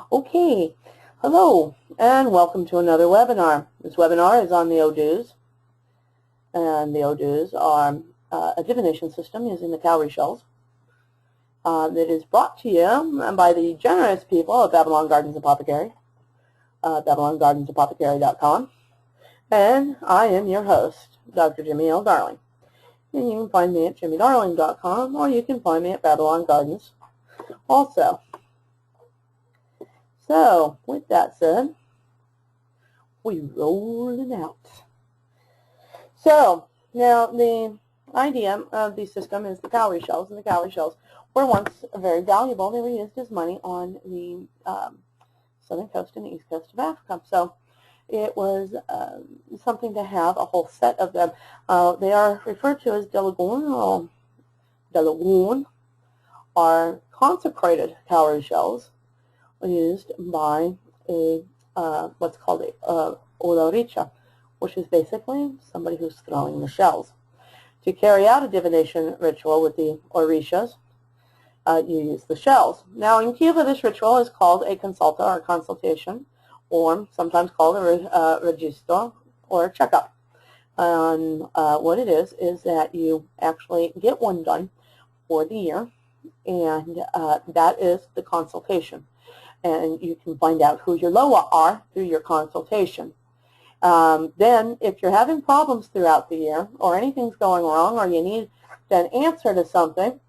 Okay, hello and welcome to another webinar. This webinar is on the Oddus, and the Oddus are a divination system using the Cowry Shells that is brought to you by the generous people at Babylon Gardens Apothecary, BabylonGardensApothecary.com, and I am your host, Dr. Jymie L. Darling. And you can find me at JymieDarling.com, or you can find me at Babylon Gardens also. So, with that said, we rolling out. So, now the idea of the system is the cowrie shells, and the cowrie shells were once very valuable. They were used as money on the southern coast and the east coast of Africa. So, it was something to have a whole set of them. They are referred to as delagoon, are consecrated cowrie shells used by a what's called a Oddus, which is basically somebody who's throwing the shells. To carry out a divination ritual with the orishas, you use the shells. Now in Cuba, this ritual is called a consulta or consultation, or sometimes called a registro or a checkup. And what it is that you actually get one done for the year, and that is the consultation. And you can find out who your loa are through your consultation. Then, if you're having problems throughout the year, or anything's going wrong, or you need an answer to something,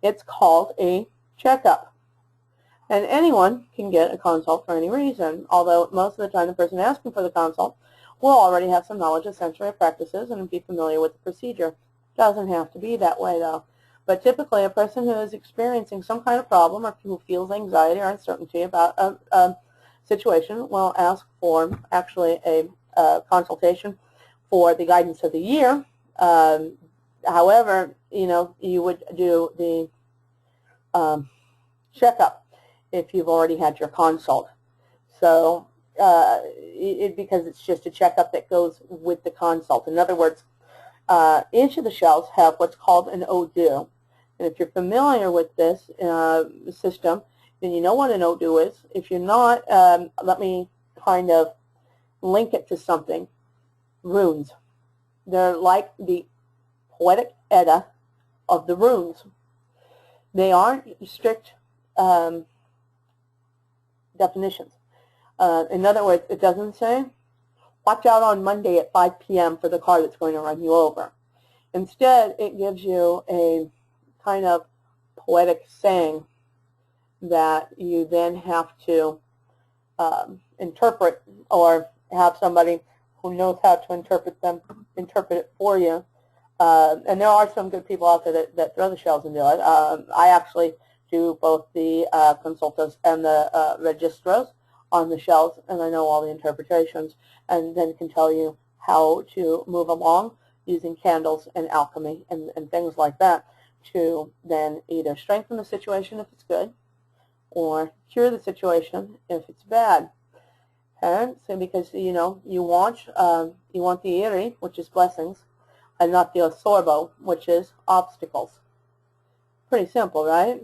it's called a checkup. And anyone can get a consult for any reason, although most of the time the person asking for the consult will already have some knowledge of Santeria practices and be familiar with the procedure. Doesn't have to be that way, though. But typically, a person who is experiencing some kind of problem or who feels anxiety or uncertainty about a situation will ask for actually a consultation for the guidance of the year. However, you would do the checkup if you've already had your consult. So, because it's just a checkup that goes with the consult. In other words, each of the shells have what's called an Oddus. And if you're familiar with this system, then you know what an Oddus is. If you're not, let me kind of link it to something. Runes. They're like the poetic Edda of the runes. They aren't strict definitions. In other words, it doesn't say, watch out on Monday at 5 p.m. for the car that's going to run you over. Instead, it gives you a kind of poetic saying that you then have to interpret, or have somebody who knows how to interpret it for you. And there are some good people out there that throw the shells and do it. I actually do both the consultas and the registros on the shells, and I know all the interpretations, and then can tell you how to move along using candles and alchemy and things like that to then either strengthen the situation if it's good, or cure the situation if it's bad. And so, because you want the iri, which is blessings, and not the osorbo, which is obstacles. Pretty simple, right?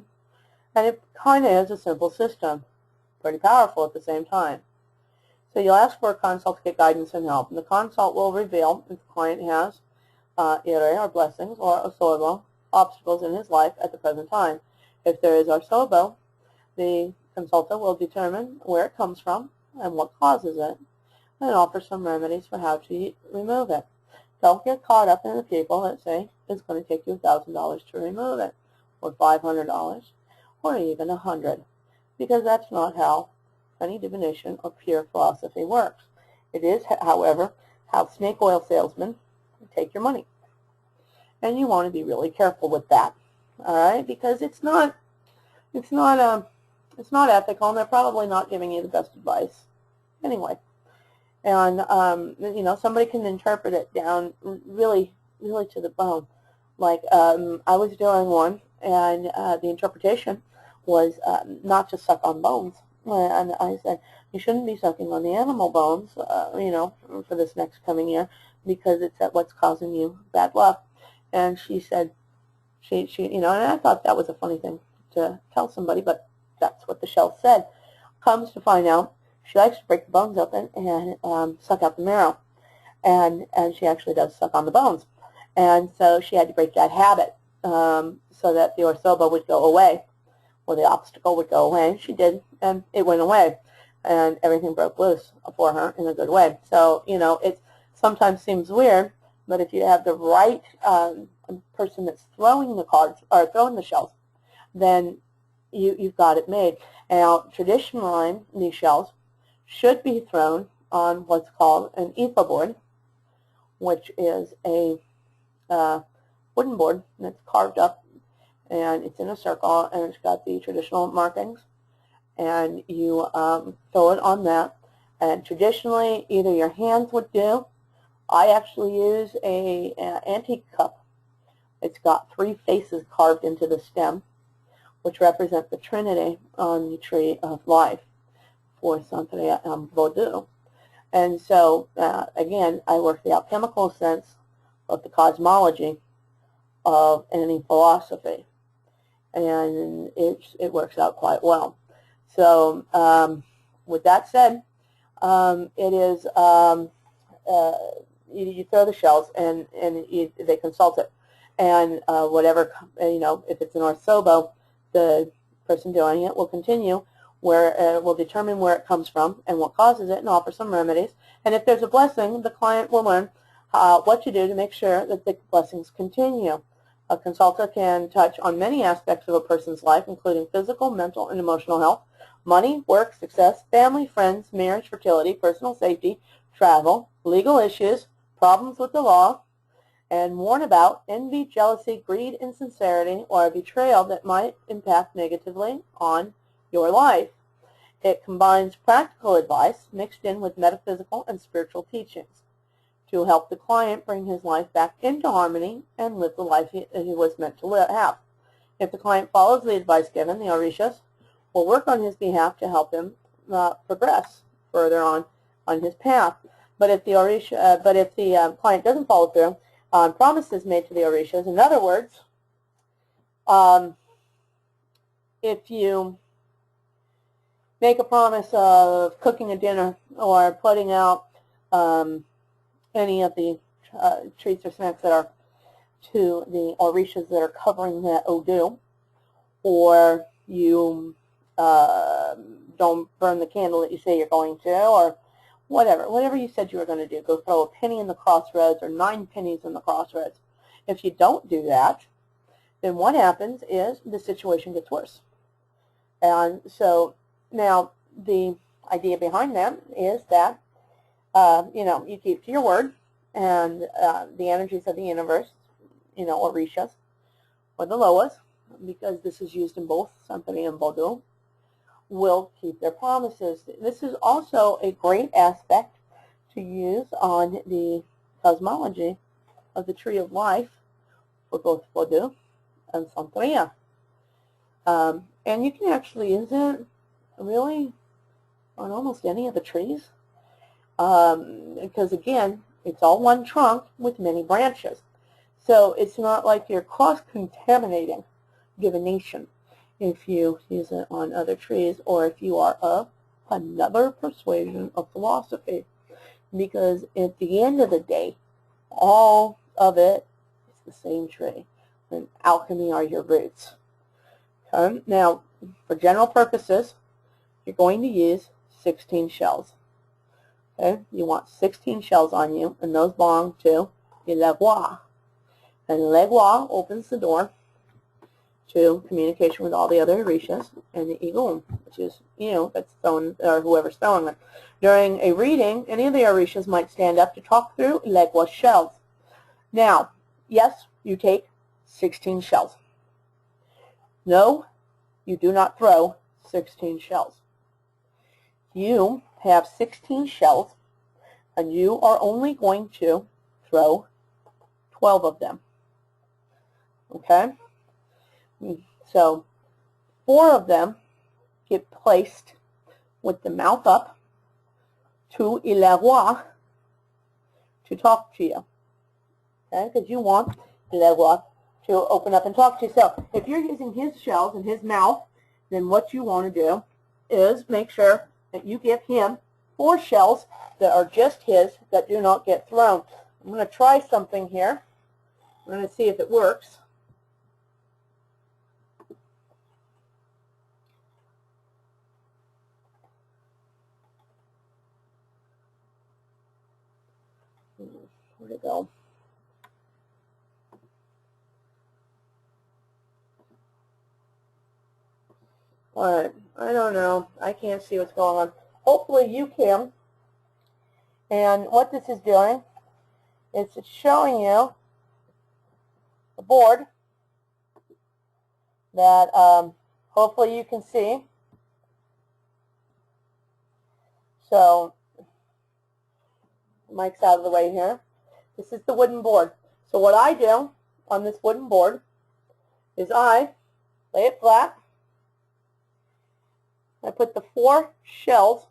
And it kind of is a simple system. Pretty powerful at the same time. So you'll ask for a consult to get guidance and help. And the consult will reveal if the client has ire, or blessings, or osorbo, obstacles in his life at the present time. If there is osorbo, the consultant will determine where it comes from and what causes it, and offer some remedies for how to remove it. Don't get caught up in the people that say it's going to take you $1,000 to remove it, or $500, or even $100, because that's not how any divination or pure philosophy works. It is, however, how snake oil salesmen take your money. And you want to be really careful with that, all right? Because it's not ethical, and they're probably not giving you the best advice anyway. And somebody can interpret it down really, really to the bone. Like I was doing one, and the interpretation was not to suck on bones. And I said, you shouldn't be sucking on the animal bones, for this next coming year, because it's what's causing you bad luck. And she said, and I thought that was a funny thing to tell somebody, but that's what the shell said. Comes to find out, she likes to break the bones open and suck out the marrow. And she actually does suck on the bones. And so she had to break that habit so that the orsoba would go away, or the obstacle would go away. She did, and it went away. And everything broke loose for her in a good way. So, you know, it sometimes seems weird, but if you have the right person that's throwing the cards, or throwing the shells, then you've got it made. Now, traditionally, these shells should be thrown on what's called an ether board, which is a wooden board that's carved up, and it's in a circle, and it's got the traditional markings, and you throw it on that. And traditionally, either your hands would do. I actually use an antique cup. It's got 3 faces carved into the stem, which represent the Trinity on the tree of life for Santeria and Vodou. And so, again, I work the alchemical sense of the cosmology of any philosophy, and it works out quite well. So, with that said, it is you throw the shells, and they consult it, and whatever, you know, if it's an orsobo, the person doing it will continue where will determine where it comes from and what causes it, and offer some remedies. And if there's a blessing, the client will learn what to do to make sure that the blessings continue. A consultant can touch on many aspects of a person's life, including physical, mental, and emotional health, money, work, success, family, friends, marriage, fertility, personal safety, travel, legal issues, problems with the law, and warn about envy, jealousy, greed, insincerity, or a betrayal that might impact negatively on your life. It combines practical advice mixed in with metaphysical and spiritual teachings to help the client bring his life back into harmony and live the life he was meant to have. If the client follows the advice given, the Orishas will work on his behalf to help him progress further on his path. But if the client doesn't follow through on promises made to the Orishas, in other words, if you make a promise of cooking a dinner or putting out any of the treats or snacks that are to the Orishas that are covering that Oddus, or you don't burn the candle that you say you're going to, or whatever you said you were going to do, go throw a penny in the crossroads or 9 pennies in the crossroads. If you don't do that, then what happens is the situation gets worse. And so now the idea behind that is that you know, you keep to your word, and the energies of the universe, you know, Orishas, or the Loas, because this is used in both Santeria and Vodou, will keep their promises. This is also a great aspect to use on the cosmology of the tree of life for both Vodou and Santeria. And you can actually use it really on almost any of the trees. Because again, it's all one trunk with many branches. So it's not like you're cross-contaminating divination if you use it on other trees, or if you are of another persuasion of philosophy. Because at the end of the day, all of it is the same tree. And alchemy are your roots. Okay? Now, for general purposes, you're going to use 16 shells. Okay? You want 16 shells on you, and those belong to the Legua. And Legua opens the door to communication with all the other Orishas, and the Igum, which is, you know, that's thrown, or whoever's throwing it. During a reading, any of the Orishas might stand up to talk through Legua shells. Now, yes, you take 16 shells. No, you do not throw 16 shells. You have 16 shells, and you are only going to throw 12 of them. Okay? So 4 of them get placed with the mouth up to Ileroy to talk to you. Okay? Because you want Ileroy to open up and talk to you. So if you're using his shells and his mouth, then what you want to do is make sure that you give him 4 shells that are just his, that do not get thrown. I'm going to try something here. I'm going to see if it works. Where'd it go? Alright, I don't know. I can't see what's going on. Hopefully you can. And what this is doing is it's showing you the board that hopefully you can see. So, mic's out of the way here. This is the wooden board. So what I do on this wooden board is I lay it flat. I put the 4 shells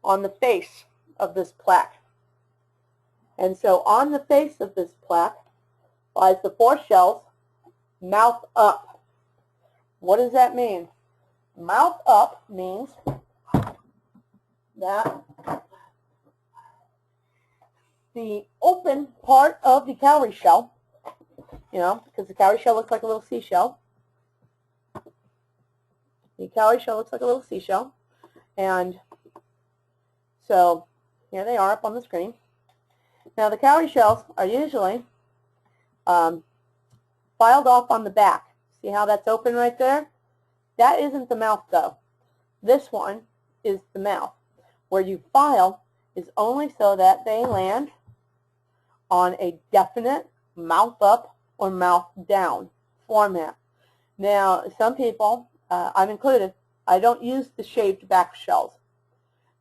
on the face of this plaque. And so on the face of this plaque lies the 4 shells, mouth up. What does that mean? Mouth up means that the open part of the cowrie shell, you know, because the cowrie shell looks like a little seashell. The cowrie shell looks like a little seashell. And so here they are up on the screen. Now the cowrie shells are usually filed off on the back. See how that's open right there? That isn't the mouth though. This one is the mouth. Where you file is only so that they land on a definite mouth up or mouth down format. Now some people, I'm included, I don't use the shaved back shells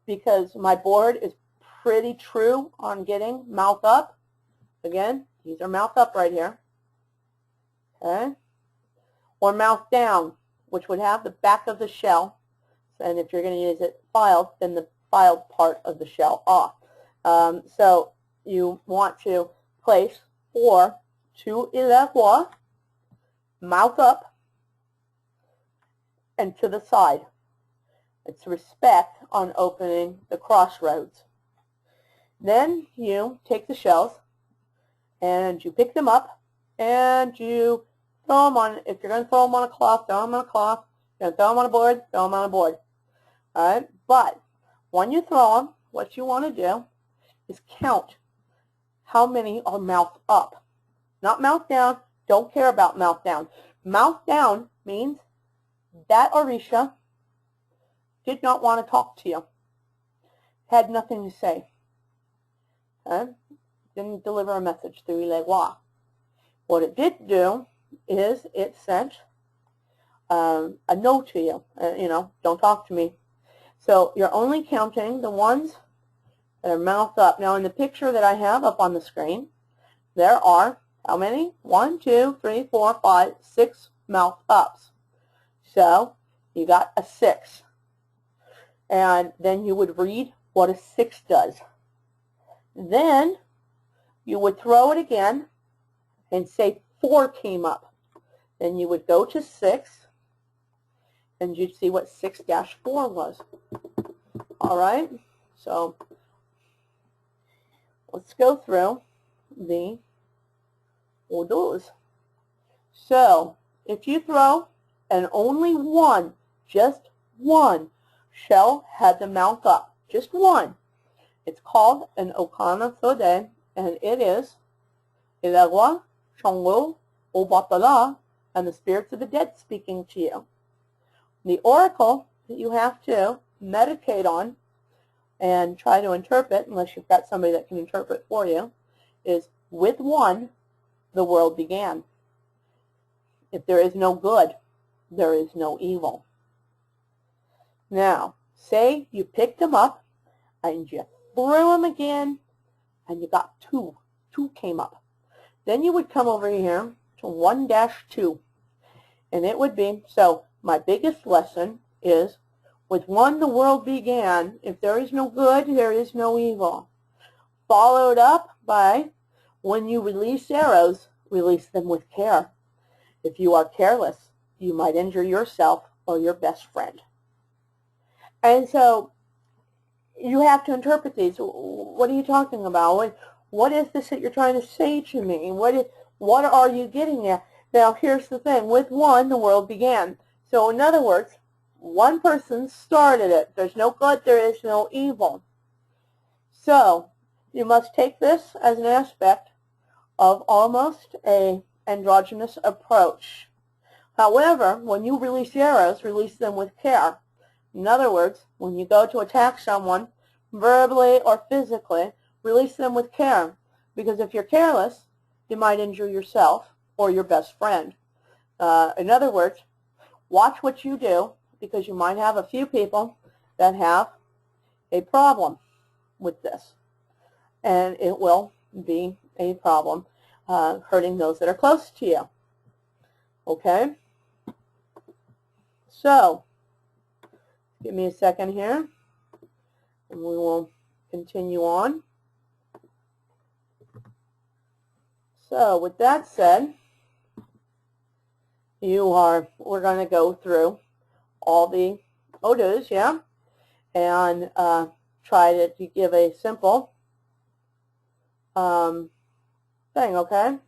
because my board is pretty true on getting mouth up. Again, these are mouth up right here. Okay? Or mouth down, which would have the back of the shell. And if you're going to use it filed, then the filed part of the shell off. So you want to place 4 to 11, mouth up, and to the side. It's respect on opening the crossroads. Then you take the shells and you pick them up and you throw them on, if you're going to throw them on a cloth, throw them on a cloth. If you're going to throw them on a board, throw them on a board. All right? But when you throw them, what you want to do is count how many are mouth up. Not mouth down. Don't care about mouth down. Mouth down means that Orisha did not want to talk to you. Had nothing to say. Okay? Didn't deliver a message through Ilegua. What it did do is it sent a no to you. You know, don't talk to me. So you're only counting the ones that are mouth up. Now in the picture that I have up on the screen, there are how many? 1, 2, 3, 4, 5, 6 mouth ups. So you got a 6. And then you would read what a 6 does. Then you would throw it again and say 4 came up. Then you would go to 6 and you'd see what 6-4 was. All right, so let's go through the Oddus. So if you throw and only one, just one shell had the mouth up, just one, it's called an Okana Sode, and it is Ilegua, Chongo, Obatala, and the spirits of the dead speaking to you. The oracle that you have to meditate on and try to interpret, unless you've got somebody that can interpret for you, is with one, the world began. If there is no good, there is no evil. Now, say you picked them up and you threw them again and you got 2. 2 came up. Then you would come over here to 1-2. And it would be, so my biggest lesson is, with one the world began. If there is no good, there is no evil. Followed up by, when you release arrows, release them with care. If you are careless, you might injure yourself or your best friend. And so you have to interpret these. What are you talking about? What is this that you're trying to say to me? What are you getting at? Now, here's the thing. With one, the world began. So, in other words, one person started it. There's no good, there is no evil. So, you must take this as an aspect of almost an androgynous approach. However, when you release arrows, release them with care. In other words, when you go to attack someone, verbally or physically, release them with care. Because if you're careless, you might injure yourself or your best friend. In other words, watch what you do, because you might have a few people that have a problem with this. And it will be a problem hurting those that are close to you. Okay? So, give me a second here, and we will continue on. So, with that said, we're going to go through all the Oddus, yeah, and try to give a simple thing, okay?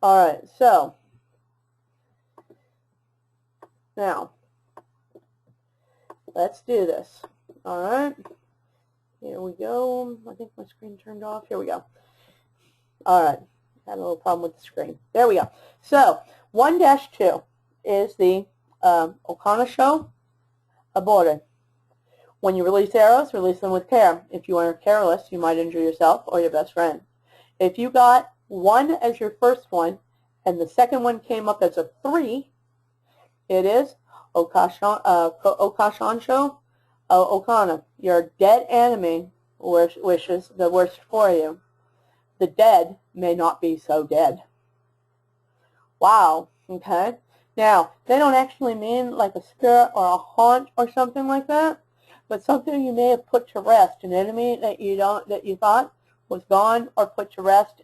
All right, so now let's do this. All right, here we go. I think my screen turned off. Here we go. All right, had a little problem with the screen. There we go. So 1-2 is the Cowrie-shell aborted. When you release arrows, release them with care. If you are careless, you might injure yourself or your best friend. If you got 1 as your first one, and the second one came up as a 3, it is Okana. Your dead enemy wishes the worst for you. The dead may not be so dead. Wow, okay? Now, they don't actually mean like a spirit or a haunt or something like that, but something you may have put to rest, an enemy that you thought was gone or put to rest.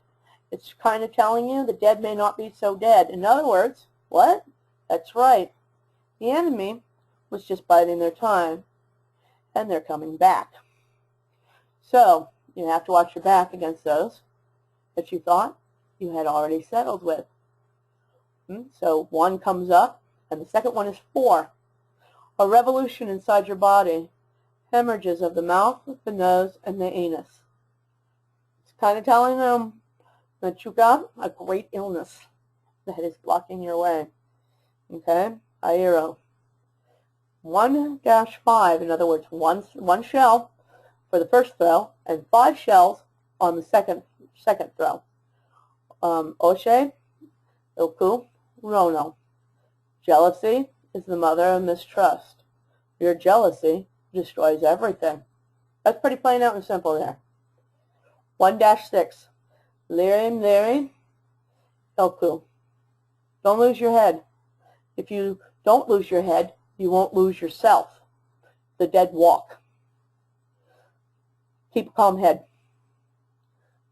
It's kind of telling you the dead may not be so dead. In other words, what? That's right. The enemy was just biding their time, and they're coming back. So, you have to watch your back against those that you thought you had already settled with. So 1 comes up, and the second one is 4. A revolution inside your body. Hemorrhages of the mouth, the nose, and the anus. It's kind of telling them that you got a great illness that is blocking your way. Okay? Aero. 1-5, in other words, one shell for the first throw, and 5 shells on the second throw. Oshe, Ilku, Rono. Jealousy is the mother of mistrust. Your jealousy destroys everything. That's pretty plain out and simple there. 1-6. Lirim, Liri, Ilku. Don't lose your head. If you don't lose your head, you won't lose yourself. The dead walk. Keep a calm head.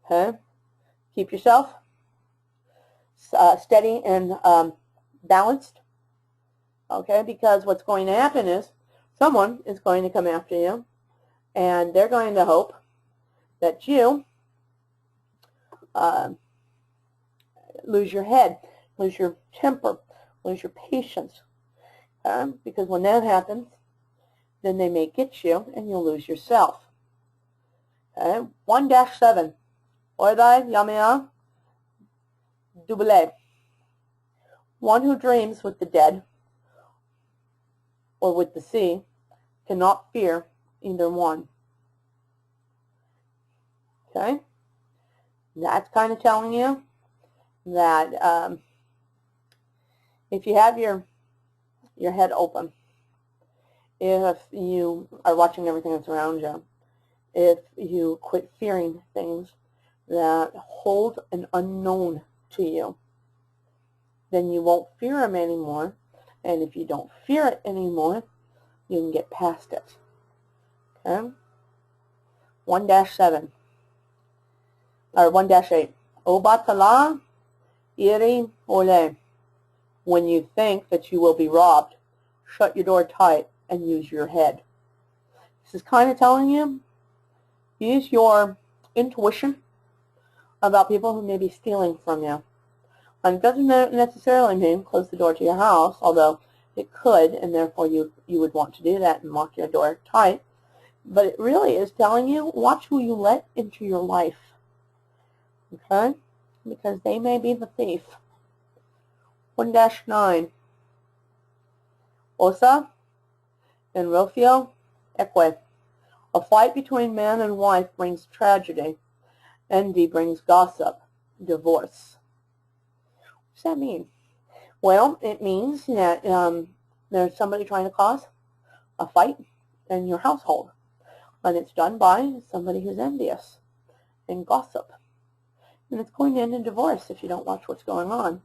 Okay? Keep yourself steady and balanced. Okay? Because what's going to happen is someone is going to come after you, and they're going to hope that you lose your head, lose your temper, lose your patience. Because when that happens, then they may get you and you'll lose yourself. 1-7. Oidai Yamea Dubile. One who dreams with the dead or with the sea cannot fear either one. Okay? That's kind of telling you that if you have your head open, if you are watching everything that's around you, if you quit fearing things that hold an unknown to you, then you won't fear them anymore. And if you don't fear it anymore, you can get past it. Okay? 1-7. Or 1-8. Obatala iri ole. When you think that you will be robbed, shut your door tight, and use your head. This is kind of telling you, use your intuition about people who may be stealing from you. And it doesn't necessarily mean close the door to your house, although it could, and therefore you would want to do that and lock your door tight. But it really is telling you, watch who you let into your life. Okay? Because they may be the thief. 1-9. Osa and Rofio Ekwe. A fight between man and wife brings tragedy. Envy brings gossip. Divorce. What does that mean? Well, it means that there's somebody trying to cause a fight in your household. And it's done by somebody who's envious and gossip. And it's going to end in divorce if you don't watch what's going on.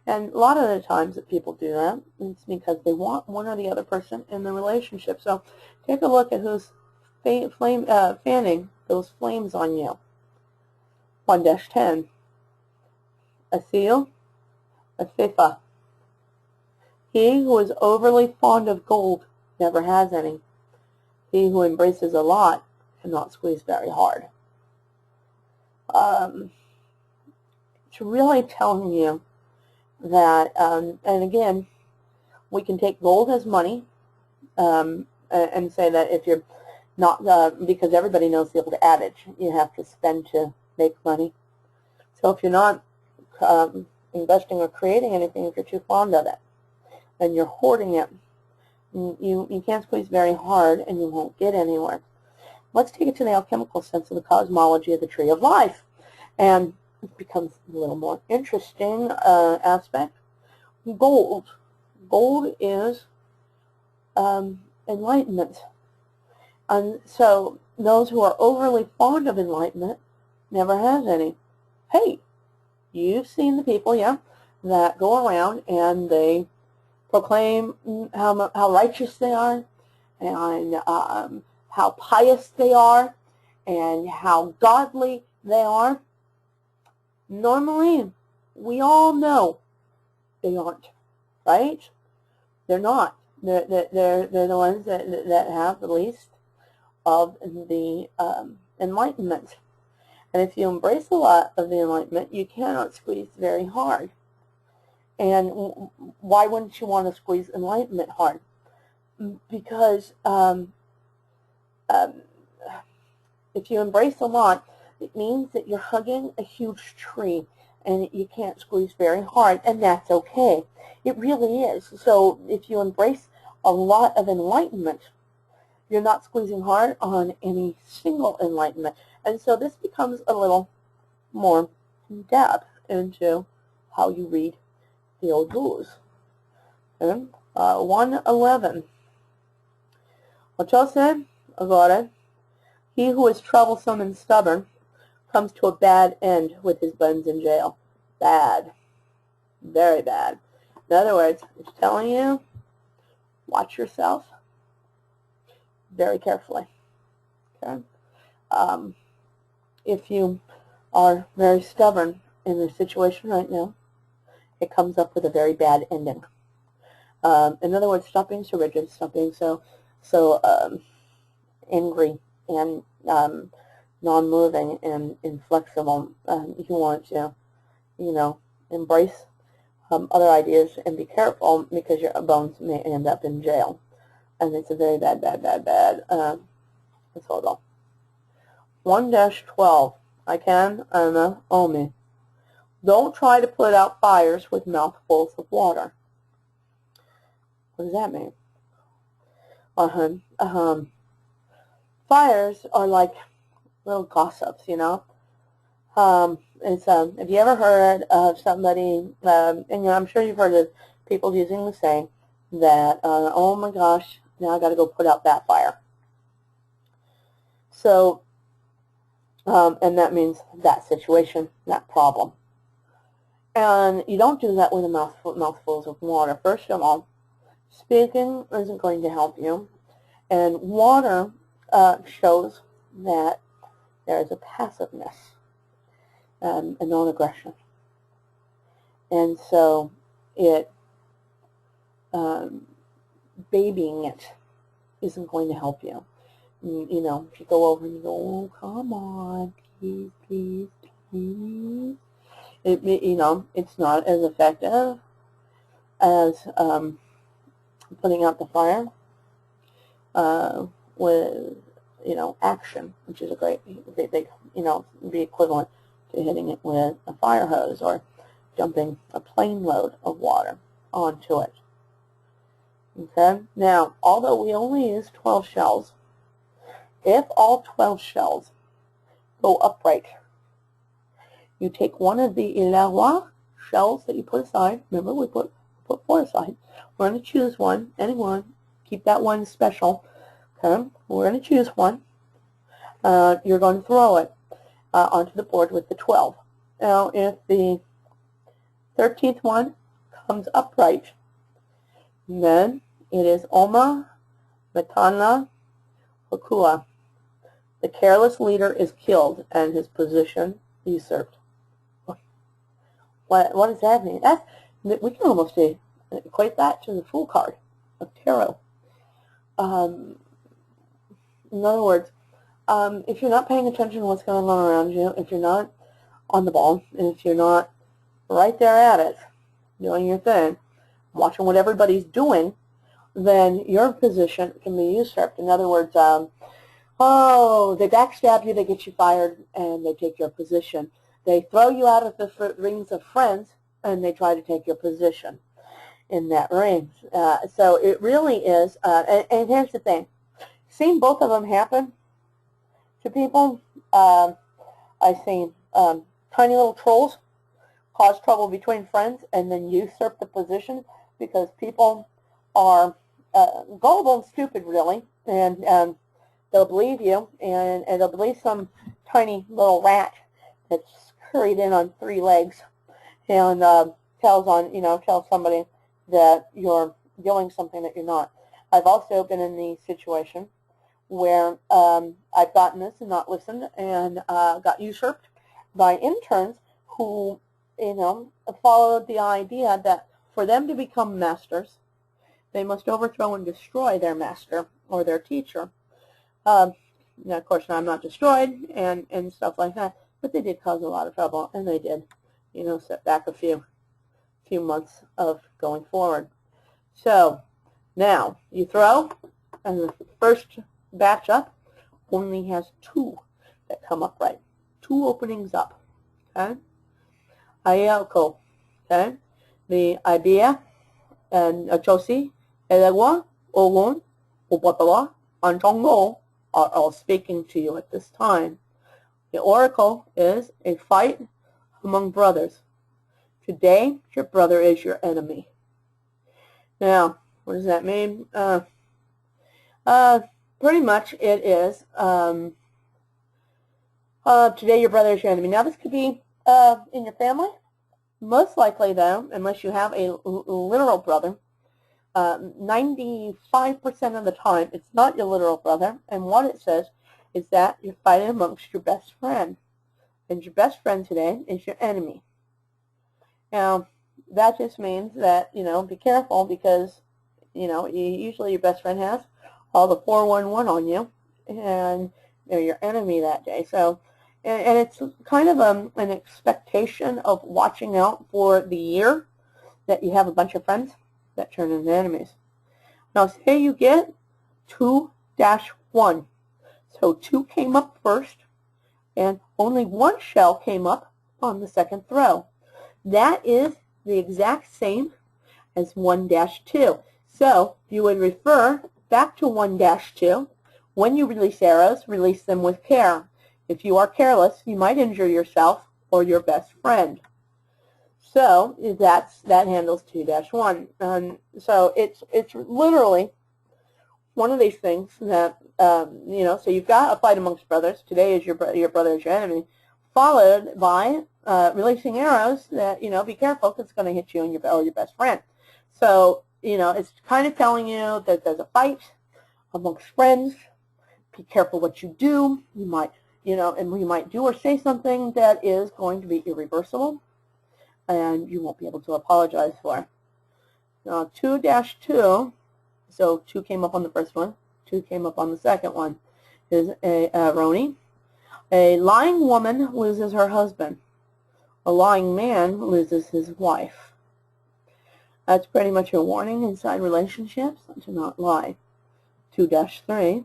And a lot of the times that people do that, it's because they want one or the other person in the relationship. So take a look at who's fanning those flames on you. 1-10. Asil, Asifa. He who is overly fond of gold never has any. He who embraces a lot cannot squeeze very hard. It's really telling you that, and again, we can take gold as money and say that if you're not, because everybody knows the old adage, you have to spend to make money. So if you're not investing or creating anything, if you're too fond of it and you're hoarding it, you can't squeeze very hard and you won't get anywhere. Let's take it to the alchemical sense of the cosmology of the tree of life. And it becomes a little more interesting aspect. Gold. Gold is enlightenment. And so those who are overly fond of enlightenment never has any. Hey, you've seen the people, yeah, that go around and they proclaim how righteous they are and how pious they are and how godly they are. Normally, we all know they aren't, right? They're not. They're the ones that have the least of the enlightenment. And if you embrace a lot of the enlightenment, you cannot squeeze very hard. And why wouldn't you want to squeeze enlightenment hard? Because if you embrace a lot, it means that you're hugging a huge tree and you can't squeeze very hard, and that's okay. It really is. So if you embrace a lot of enlightenment, you're not squeezing hard on any single enlightenment. And so this becomes a little more in depth into how you read the Oddus. Okay? 1:11. Ocho said, agora, he who is troublesome and stubborn comes to a bad end with his buns in jail. Bad. Very bad. In other words, it's telling you, watch yourself very carefully. Okay? If you are very stubborn in the situation right now, it comes up with a very bad ending. In other words, stop being so rigid, stop being so angry and non-moving and inflexible. You want to, embrace other ideas and be careful because your bones may end up in jail. And it's a very bad disorder. 1-12. I can, Anna, Omi. Don't try to put out fires with mouthfuls of water. What does that mean? Fires are like little gossips, have you ever heard of somebody, and I'm sure you've heard of people using the saying that, oh my gosh, now I got to go put out that fire. So, and that means that situation, that problem. And you don't do that with a mouthfuls of water. First of all, speaking isn't going to help you. And water shows that there is a passiveness and non-aggression. And so it babying it isn't going to help you. You know, if you go over and you go, oh, come on, please, please, please. You know, it's not as effective as putting out the fire with, you know, action, which is a great big, you know, the equivalent to hitting it with a fire hose or dumping a plane load of water onto it. Okay? Now, although we only use 12 shells, if all 12 shells go upright, you take one of the 11 shells that you put aside. Remember, we put 4 aside. We're going to choose one, any one. Keep that one special. Okay? We're going to choose one. You're going to throw it onto the board with the 12. Now, if the 13th one comes upright, then it is Oma Matana Hokua. The careless leader is killed and his position usurped. What does that mean? We can almost equate that to the Fool card of tarot. In other words, if you're not paying attention to what's going on around you, if you're not on the ball, and if you're not right there at it, doing your thing, watching what everybody's doing, then your position can be usurped. In other words, oh, they backstab you, they get you fired, and they take your position. They throw you out of the rings of friends, and they try to take your position in that ring. So it really is, and here's the thing. Seen both of them happen to people. I've seen tiny little trolls cause trouble between friends and then usurp the position because people are gullible and stupid, really, and they'll believe you, and they'll believe some tiny little rat that's scurried in on 3 legs and tells somebody that you're doing something that you're not. I've also been in the situation where I've gotten this and not listened and got usurped by interns who, followed the idea that for them to become masters, they must overthrow and destroy their master or their teacher. Now, of course, I'm not destroyed and stuff like that, but they did cause a lot of trouble, and they did, set back a few months of going forward. So now you throw, and the first batch up only has 2 that come up right. 2 openings up. Okay? Ayako. Okay? The idea and Achosi, Elegua, Ogun, Upatawa, and Tongo are all speaking to you at this time. The oracle is a fight among brothers. Today, your brother is your enemy. Now, what does that mean? Pretty much it is, today your brother is your enemy. Now, this could be in your family. Most likely, though, unless you have a literal brother, 95% of the time, it's not your literal brother. And what it says is that you're fighting amongst your best friend. And your best friend today is your enemy. Now, that just means that, be careful because, usually your best friend has all the 411 on you, and they're your enemy that day. So, and it's kind of an expectation of watching out for the year that you have a bunch of friends that turn into enemies. Now, say you get 2-1. So 2 came up first, and only 1 shell came up on the second throw. That is the exact same as 1-2. So you would refer back to 1-2. When you release arrows, release them with care. If you are careless, you might injure yourself or your best friend. So that handles 2-1. So it's literally one of these things that, so you've got a fight amongst brothers. Today is your brother is your enemy, followed by releasing arrows that, be careful because it's going to hit you and your best friend. So, it's kind of telling you that there's a fight amongst friends. Be careful what you do. You might, and you might do or say something that is going to be irreversible, and you won't be able to apologize for. Now, 2-2 So 2 came up on the first one. 2 came up on the second one. Is a Roni. A lying woman loses her husband. A lying man loses his wife. That's pretty much a warning inside relationships to not lie. 2-3.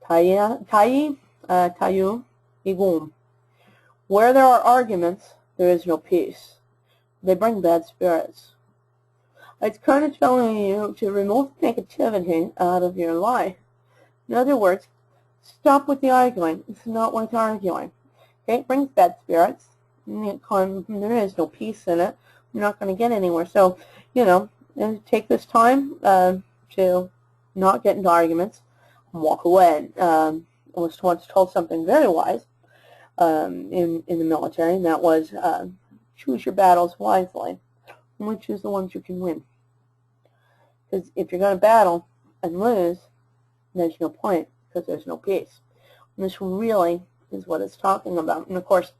Tayu igum. Where there are arguments, there is no peace. They bring bad spirits. It's kind of telling you to remove negativity out of your life. In other words, stop with the arguing. It's not worth arguing. Okay? It brings bad spirits. There is no peace in it. You're not going to get anywhere. So, take this time to not get into arguments and walk away. I was once told something very wise in the military, and that was choose your battles wisely, and choose the ones you can win. Because if you're going to battle and lose, there's no point, because there's no peace. And this really is what it's talking about. And of course,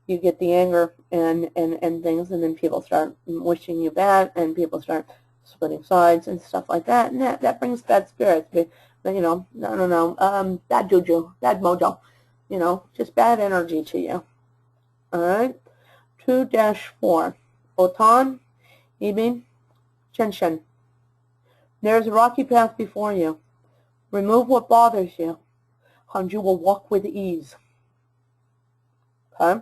you get the anger and things, and then people start wishing you bad, and people start splitting sides and stuff like that, and that brings bad spirits. But bad juju, bad mojo, just bad energy to you. All right, 2-4, Otan, Ibin, Chenshen. There is a rocky path before you. Remove what bothers you, and you will walk with ease. Okay?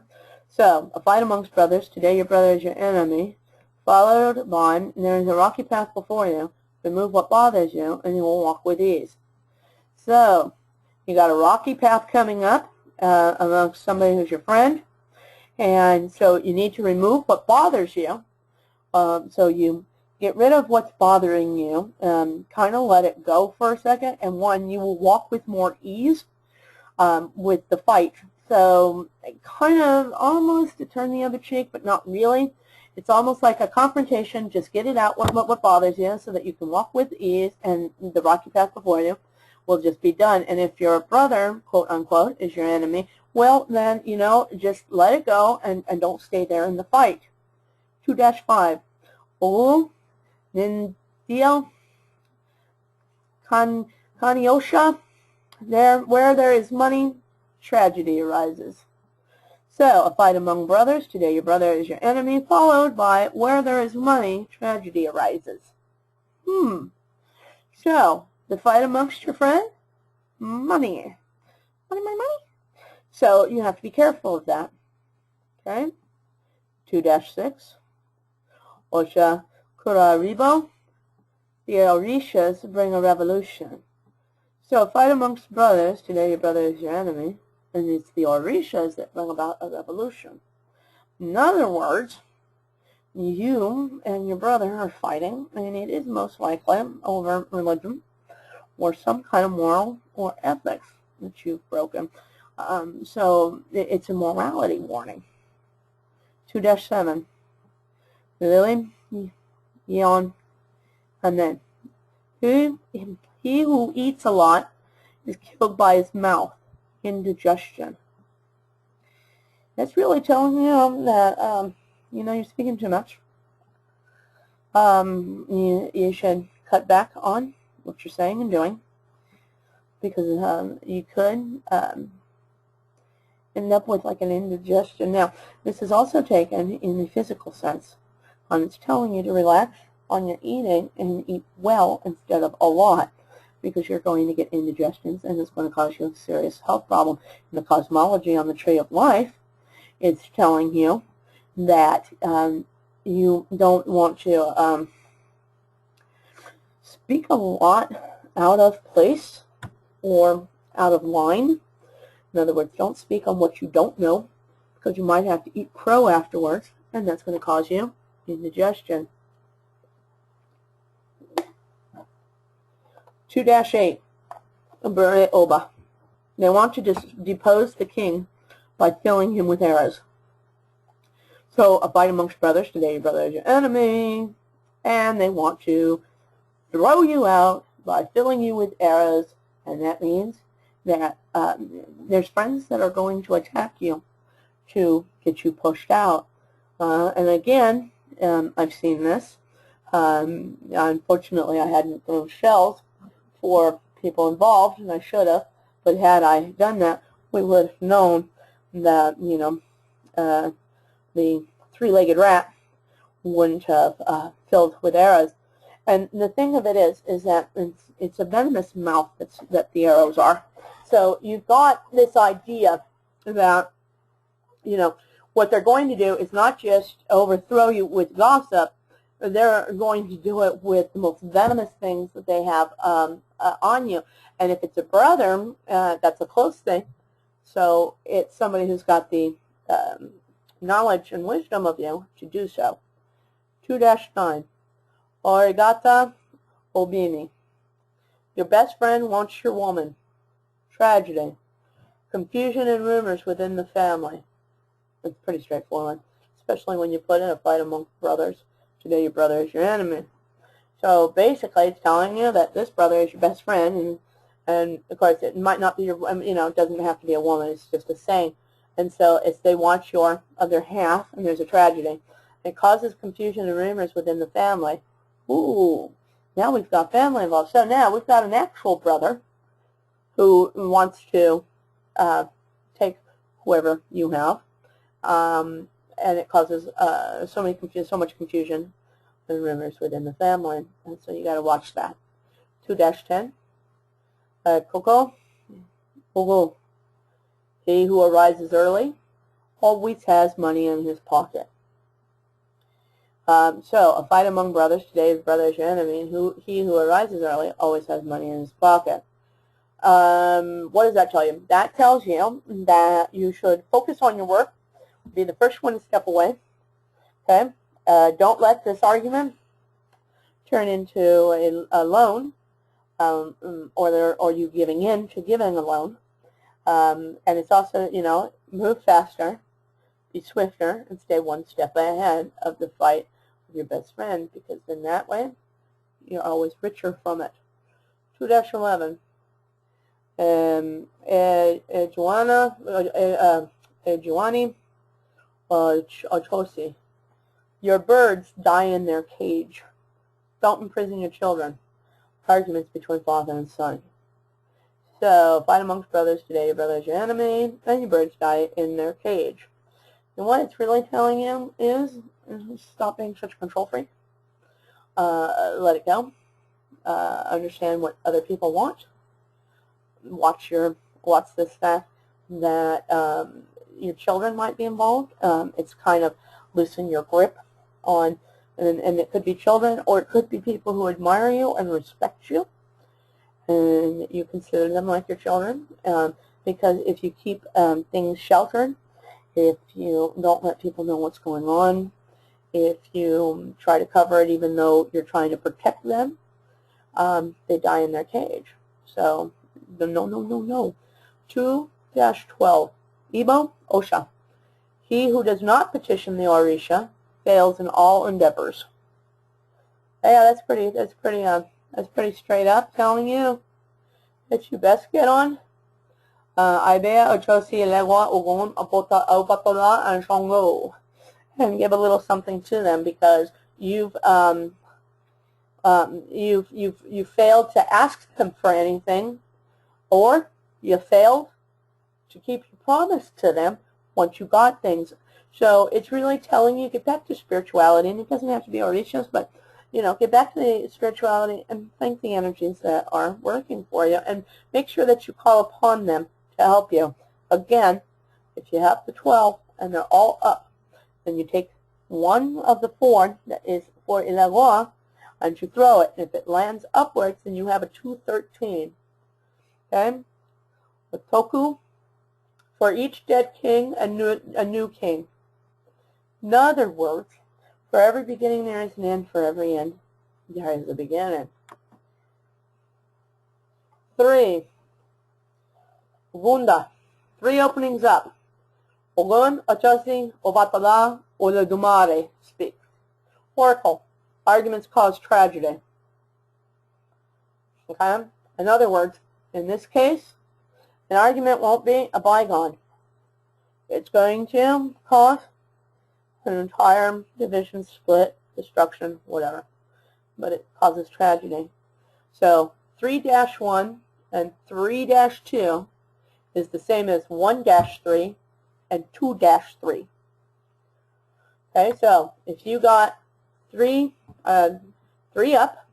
So, a fight amongst brothers. Today your brother is your enemy. Followed by, there is a rocky path before you. Remove what bothers you, and you will walk with ease. So, you got a rocky path coming up amongst somebody who's your friend. And so you need to remove what bothers you. So you get rid of what's bothering you. Kind of let it go for a second. And you will walk with more ease with the fight. So kind of almost to turn the other cheek, but not really. It's almost like a confrontation. Just get it out, what bothers you, so that you can walk with ease, and the rocky path before you will just be done. And if your brother, quote unquote, is your enemy, well, then, just let it go and don't stay there in the fight. 2-5. Olu, Nindio, Kaniosha, where there is money, tragedy arises. So, a fight among brothers. Today your brother is your enemy, followed by where there is money, tragedy arises. So, the fight amongst your friend, money. Money. So, you have to be careful of that. Okay? 2-6. Osha Kuraribo. The Orishas bring a revolution. So, a fight amongst brothers. Today your brother is your enemy. And it's the Orishas that bring about a revolution. In other words, you and your brother are fighting, and it is most likely over religion or some kind of moral or ethics that you've broken. So it's a morality warning. 2-7. Lily, Yeon, and then he who eats a lot is killed by his mouth. Indigestion. That's really telling you that you're speaking too much. You should cut back on what you're saying and doing, because you could end up with like an indigestion. Now, this is also taken in the physical sense. It's telling you to relax on your eating and eat well instead of a lot, because you're going to get indigestions, and it's going to cause you a serious health problem. In the cosmology on the Tree of Life, it's telling you that you don't want to speak a lot out of place or out of line. In other words, don't speak on what you don't know, because you might have to eat crow afterwards, and that's going to cause you indigestion. 2-8. Bure Oba. They want to depose the king by filling him with arrows. So, a fight amongst brothers. Today your brother is your enemy, and they want to throw you out by filling you with arrows, and that means that there's friends that are going to attack you to get you pushed out. And again, I've seen this. Unfortunately, I hadn't thrown shells for people involved, and I should have. But had I done that, we would have known that, the three-legged rat wouldn't have filled with arrows. And the thing of it is that it's a venomous mouth that the arrows are. So you've got this idea that, what they're going to do is not just overthrow you with gossip, they're going to do it with the most venomous things that they have on you. And if it's a brother, that's a close thing. So it's somebody who's got the knowledge and wisdom of you to do so. 2-9. Origata Obini. Your best friend wants your woman. Tragedy. Confusion and rumors within the family. It's pretty straightforward, especially when you put in a fight among brothers. Today your brother is your enemy. So basically it's telling you that this brother is your best friend, and of course it might not be your, it doesn't have to be a woman, it's just a saying. And so it's they want your other half, and there's a tragedy. It causes confusion and rumors within the family. Ooh, now we've got family involved. So now we've got an actual brother who wants to take whoever you have, and it causes so much confusion and rumors within the family. And so you got to watch that. 2-10. Coco. Coco. He who arises early always has money in his pocket. So, a fight among brothers. Today's brother is your enemy, and he who arises early always has money in his pocket. What does that tell you? That tells you that you should focus on your work, be the first one to step away. Okay? Don't let this argument turn into a loan, or you giving in to giving a loan. And it's also, move faster, be swifter, and stay one step ahead of the fight with your best friend, because in that way, you're always richer from it. 2-11. Juani Ochosi. Your birds die in their cage. Don't imprison your children. Arguments between father and son. So, fight amongst brothers. Today your brother is your enemy, and your birds die in their cage. And what it's really telling you is stop being such a control freak. Let it go. Understand what other people want. Watch this fact that your children might be involved. It's kind of loosen your grip on, and it could be children, or it could be people who admire you and respect you, and you consider them like your children. Because if you keep things sheltered, if you don't let people know what's going on, if you try to cover it even though you're trying to protect them, they die in their cage. So, no. 2-12. Ibo Osha. He who does not petition the Orisha fails in all endeavors. Yeah, that's pretty straight up, telling you that you best get on. Ibea Ochosi Legua Ugun Opatola and Shongo, and give a little something to them, because you've failed to ask them for anything, or you failed to keep your promise to them once you got things. So it's really telling you, get back to spirituality, and it doesn't have to be Orishas, but get back to the spirituality and thank the energies that are working for you, and make sure that you call upon them to help you. Again, if you have the 12 and they're all up, then you take one of the 4 that is for Ilagua, and you throw it, and if it lands upwards, then you have a 2-13. Okay? The Toku, for each dead king, a new king. In other words, for every beginning there is an end, for every end there is a beginning. 3. Wunda. 3 openings up. Ogun, Ochasi, Ovatala, Oladumare speak. Oracle. Arguments cause tragedy. Okay? In other words, in this case, an argument won't be a bygone. It's going to cause an entire division, split, destruction, whatever. but it causes tragedy. So 3-1 and 3-2 is the same as 1-3 and 2-3. Okay, so if you got 3 up,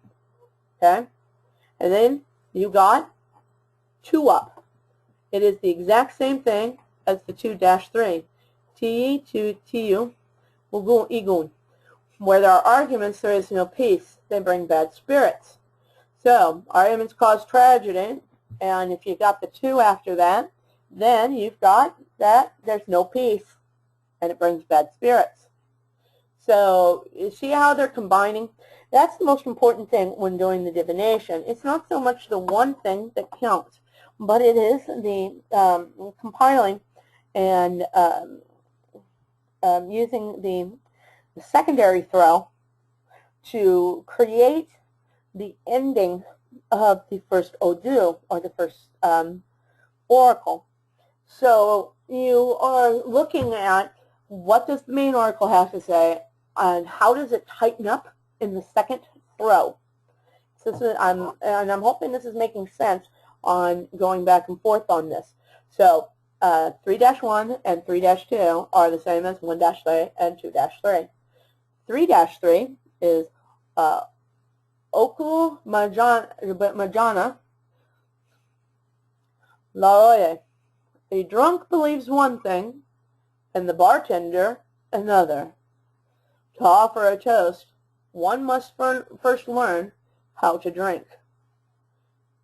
okay, and then you got 2 up, it is the exact same thing as the 2-3. Ti to tiu, ugun igun. Where there are arguments, there is no peace. They bring bad spirits. So arguments cause tragedy, and if you got the 2 after that, then you've got that there's no peace, and it brings bad spirits. So you see how they're combining? That's the most important thing when doing the divination. It's not so much the one thing that counts, but it is the compiling and using the secondary throw to create the ending of the first Oddus, or the first oracle. So you are looking at what does the main oracle have to say, and how does it tighten up in the second throw. So this is, I'm hoping this is making sense on going back and forth on this. So 3-1 and 3-2 are the same as 1-3 and 2-3. 3-3 is Oku Majana Laoye. A drunk believes one thing, and the bartender another. To offer a toast, one must first learn how to drink.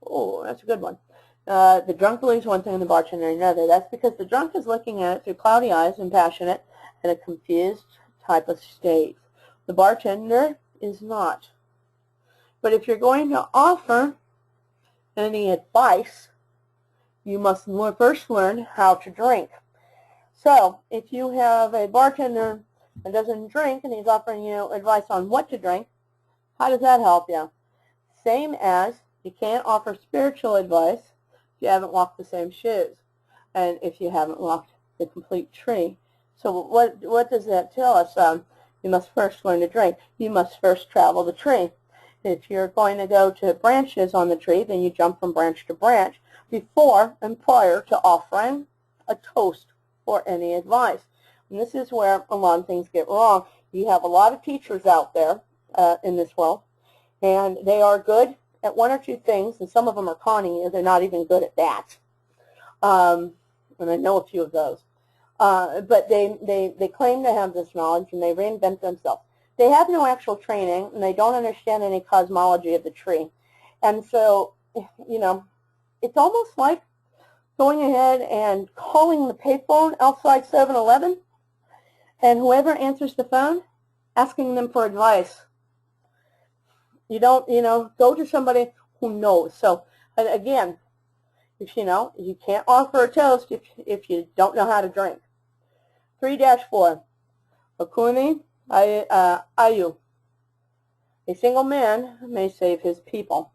Oh, that's a good one. The drunk believes one thing and the bartender another. That's because the drunk is looking at it through cloudy eyes and passionate and a confused type of state. The bartender is not. But if you're going to offer any advice, you must first learn how to drink. So if you have a bartender that doesn't drink and he's offering you advice on what to drink, how does that help you? Same as you can't offer spiritual advice if you haven't walked the same shoes and if you haven't walked the complete tree. So what does that tell us? You must first learn to drink. You must first travel the tree. If you're going to go to branches on the tree, then you jump from branch to branch before and prior to offering a toast or any advice. And this is where a lot of things get wrong. You have a lot of teachers out there in this world, and they are good at one or two things, and some of them are conning you. They're not even good at that. And I know a few of those. But they claim to have this knowledge, and they reinvent themselves. They have no actual training, and they don't understand any cosmology of the tree. And so, you know, it's almost like going ahead and calling the payphone outside 7-Eleven, and whoever answers the phone, asking them for advice. You don't, go to somebody who knows. So, again, if you can't offer a toast if you don't know how to drink. 3-4, Okuni Ayu. A single man may save his people.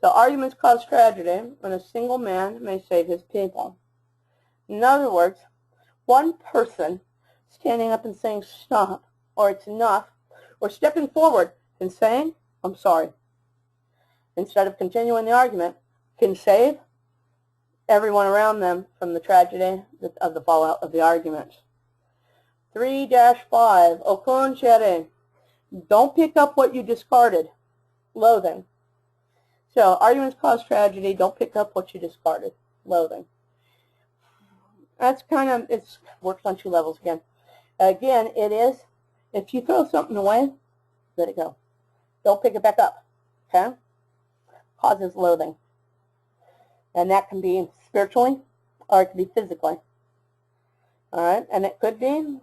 So arguments cause tragedy when a single man may save his people. In other words, one person standing up and saying stop, or it's enough, or stepping forward and saying, I'm sorry, instead of continuing the argument, can save everyone around them from the tragedy of the fallout of the argument. 3-5, Okun Chere. Don't pick up what you discarded. Loathing. So, arguments cause tragedy. Don't pick up what you discarded. Loathing. That's kind of, it works on two levels again. Again, it is, if you throw something away, let it go. Don't pick it back up. Okay? Causes loathing. And that can be spiritually, or it can be physically. Alright? And it could be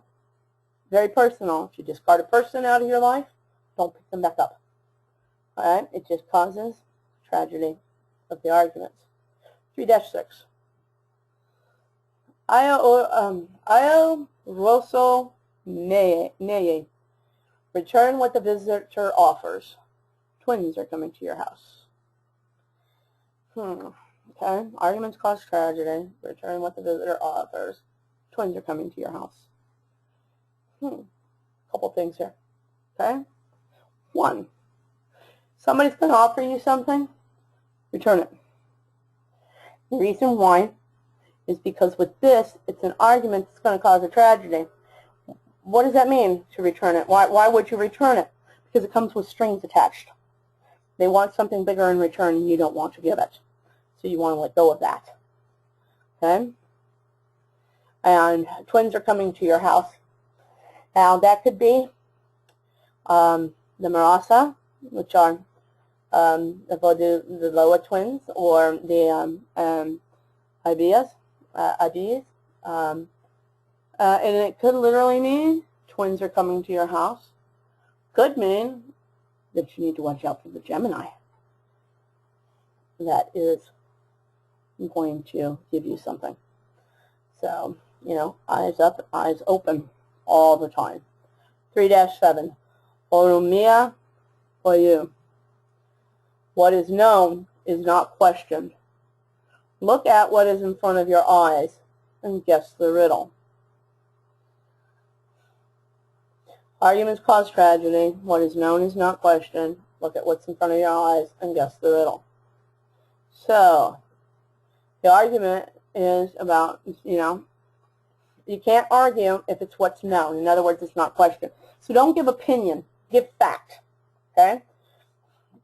very personal. If you discard a person out of your life, don't pick them back up. Alright? It just causes tragedy of the arguments. 3-6. Io Rosso Neye. Return what the visitor offers. Twins are coming to your house. Okay. Arguments cause tragedy. Return what the visitor offers. Twins are coming to your house. Couple things here. Okay. 1. Somebody's going to offer you something, return it. The reason why is because with this, it's an argument that's going to cause a tragedy. What does that mean, to return it? Why would you return it? Because it comes with strings attached. They want something bigger in return, and you don't want to give it. So you want to let go of that. Okay? And twins are coming to your house. Now, that could be the Marasa, which are the Vodou, the Loa twins, or the Abiyas, and it could literally mean twins are coming to your house. Could mean that you need to watch out for the Gemini. That is going to give you something. So, you know, eyes up, eyes open all the time. 3-7. Orumia for you. What is known is not questioned. Look at what is in front of your eyes and guess the riddle. Arguments cause tragedy. What is known is not questioned. Look at what's in front of your eyes and guess the riddle. So, the argument is about, you know, you can't argue if it's what's known. In other words, it's not questioned. So don't give opinion. Give fact. Okay?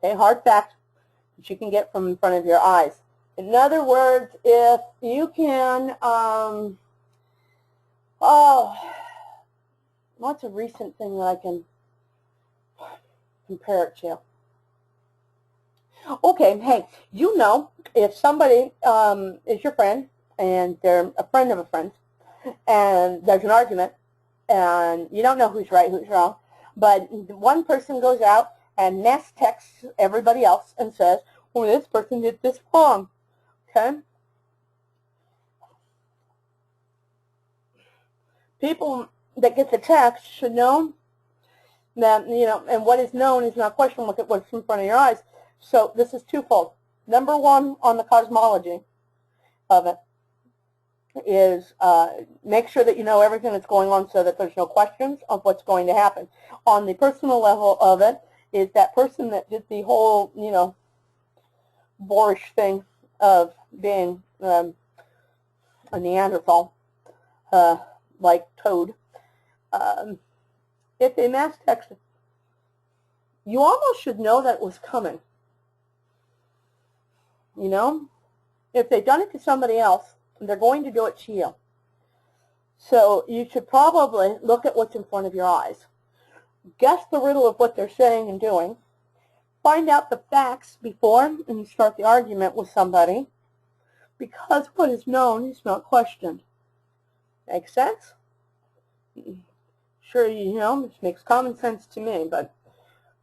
Okay, hard fact that you can get from in front of your eyes. In other words, if you can, what's a recent thing that I can compare it to? Okay, hey, you know, if somebody is your friend, and they're a friend of a friend, and there's an argument, and you don't know who's right, who's wrong, but one person goes out and mass texts everybody else and says, well, this person did this wrong, okay? People that get the text should know that, you know, and what is known is not questioned. Look at what's in front of your eyes. So this is twofold. Number one, on the cosmology of it, is make sure that you know everything that's going on so that there's no questions of what's going to happen. On the personal level of it, is that person that did the whole, you know, boorish thing of being a Neanderthal, like Toad, if they mass texted, you almost should know that it was coming. You know? If they've done it to somebody else, they're going to do it to you. So you should probably look at what's in front of your eyes. Guess the riddle of what they're saying and doing. Find out the facts before and start the argument with somebody, because what is known is not questioned. Make sense? Sure, you know, this makes common sense to me, but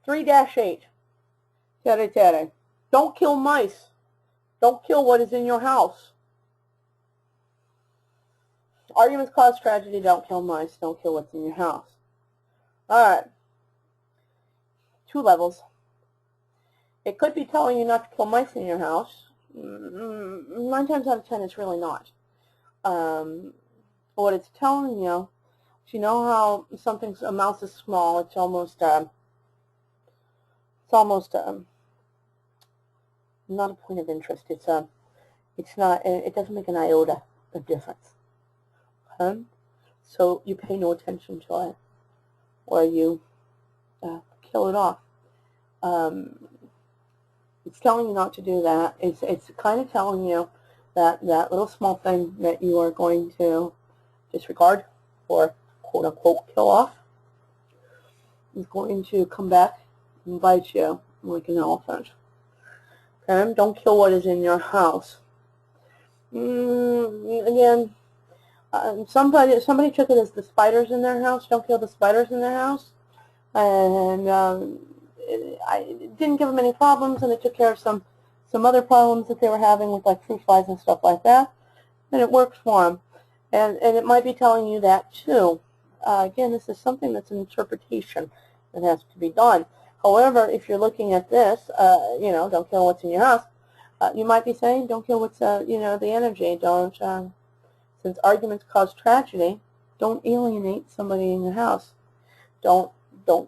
3-8. Tere tere. Don't kill mice. Don't kill what is in your house. Arguments cause tragedy. Don't kill mice. Don't kill what's in your house. All right. 2 levels. It could be telling you not to kill mice in your house. 9 times out of 10, it's really not. What it's telling you, you know how a mouse is small. It's almost not a point of interest. It's not. It doesn't make an iota of difference. Okay? So you pay no attention to it, or you kill it off. It's telling you not to do that. It's kind of telling you that little small thing that you are going to disregard or quote unquote kill off is going to come back and bite you like an elephant. Okay? Don't kill what is in your house. Again, somebody took it as the spiders in their house. Don't kill the spiders in their house. And it didn't give them any problems, and it took care of some other problems that they were having with like fruit flies and stuff like that. And it works for them. And it might be telling you that too. Again, this is something that's an interpretation that has to be done. However, if you're looking at this, you know, don't kill what's in your house, you might be saying, don't kill what's, you know, the energy. Don't, since arguments cause tragedy, don't alienate somebody in your house. Don't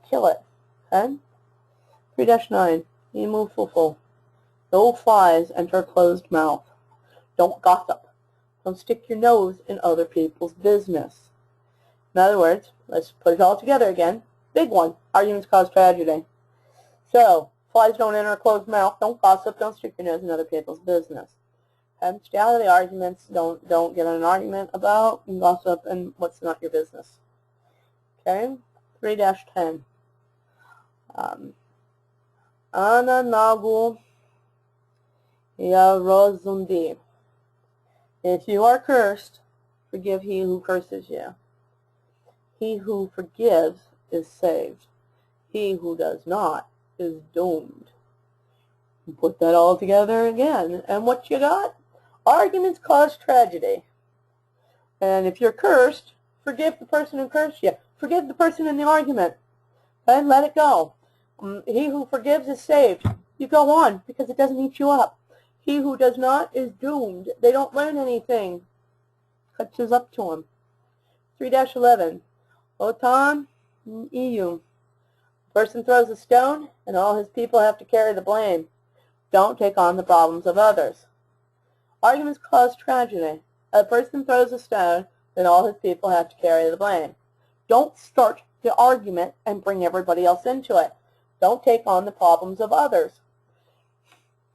kill it. Okay? 3-9. Emu fufu. No flies enter closed mouth. Don't gossip. Don't stick your nose in other people's business. In other words, let's put it all together again. Big one. Arguments cause tragedy. So, flies don't enter a closed mouth. Don't gossip. Don't stick your nose in other people's business. Okay? Stay out of the arguments. Don't get in an argument about and gossip and what's not your business. Okay? 3-10. Ana nagu yarozundi. If you are cursed, forgive he who curses you. He who forgives is saved. He who does not is doomed. Put that all together again. And what you got? Arguments cause tragedy. And if you're cursed, forgive the person who cursed you. Forgive the person in the argument. Okay? Let it go. He who forgives is saved. You go on because it doesn't eat you up. He who does not is doomed. They don't learn anything. Catches up to him. 3-11. Otan iyu. Person throws a stone, and all his people have to carry the blame. Don't take on the problems of others. Arguments cause tragedy. A person throws a stone, and all his people have to carry the blame. Don't start the argument and bring everybody else into it. Don't take on the problems of others.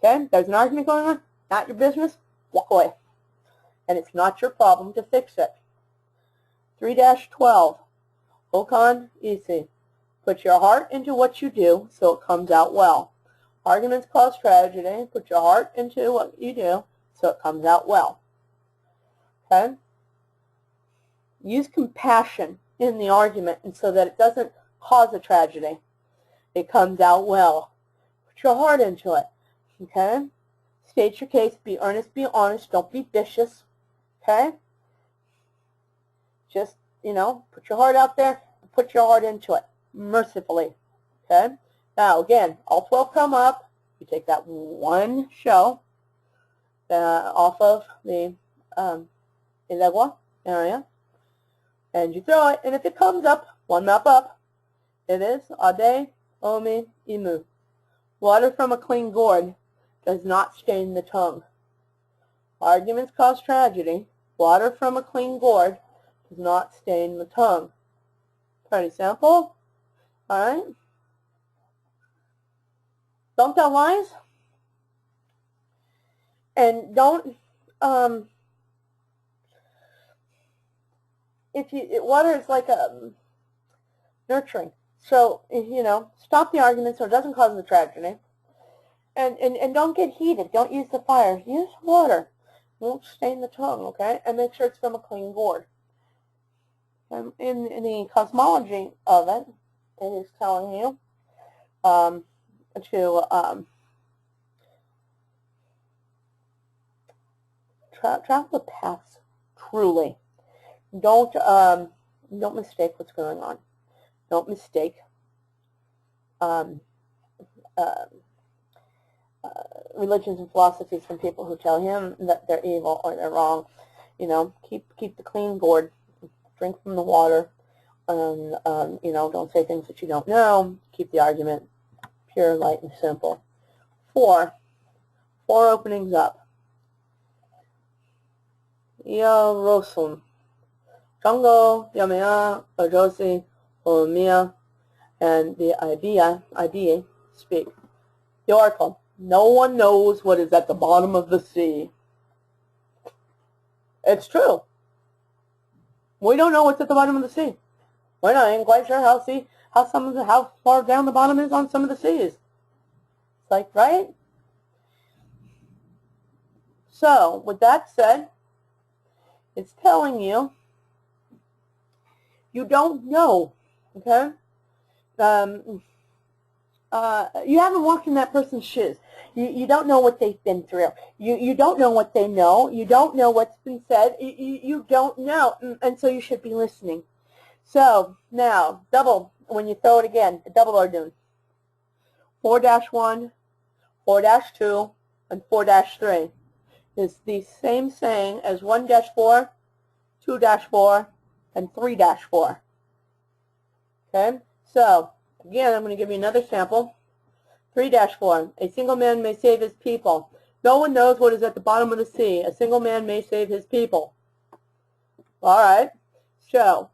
Okay? There's an argument going on. Not your business. Walk away. And it's not your problem to fix it. 3-12. Okan isi. Put your heart into what you do so it comes out well. Arguments cause tragedy. Put your heart into what you do so it comes out well. Okay? Use compassion in the argument and so that it doesn't cause a tragedy. It comes out well. Put your heart into it. Okay? State your case. Be earnest. Be honest. Don't be vicious. Okay? Just, put your heart out there and put your heart into it. Mercifully. Okay? Now, again, all 12 come up. You take that one shell off of the Ilegua area, and you throw it, and if it comes up, one map up, it is Ade Omi Imu. Water from a clean gourd does not stain the tongue. Arguments cause tragedy. Water from a clean gourd does not stain the tongue. Pretty simple. All right? Don't tell lies. And don't, water is like nurturing. So, stop the argument so it doesn't cause the tragedy. And don't get heated. Don't use the fire. Use water. It won't stain the tongue, okay? And make sure it's from a clean gourd. And in the cosmology of it, it is telling you to travel the paths truly. Don't mistake what's going on. Don't mistake religions and philosophies from people who tell him that they're evil or they're wrong. Keep the clean gourd. Drink from the water. Don't say things that you don't know. Keep the argument pure, light, and simple. 4 openings up. Ia Rosun. Jungo, Yamea, Ojosi, Olumia, and the idea speak. The oracle. No one knows what is at the bottom of the sea. It's true. We don't know what's at the bottom of the sea. We're not even quite sure how far down the bottom is on some of the seas. It's like, right? So, with that said, it's telling you you don't know, okay? You haven't walked in that person's shoes. You don't know what they've been through. You don't know what they know. You don't know what's been said. You don't know, and so you should be listening. So, now, double, when you throw it again, the double Ordun. 4-1, 4-2, and 4-3 is the same saying as 1-4, 2-4, and 3-4. Okay? So, again, I'm going to give you another sample. 3-4. A single man may save his people. No one knows what is at the bottom of the sea. A single man may save his people. All right. So,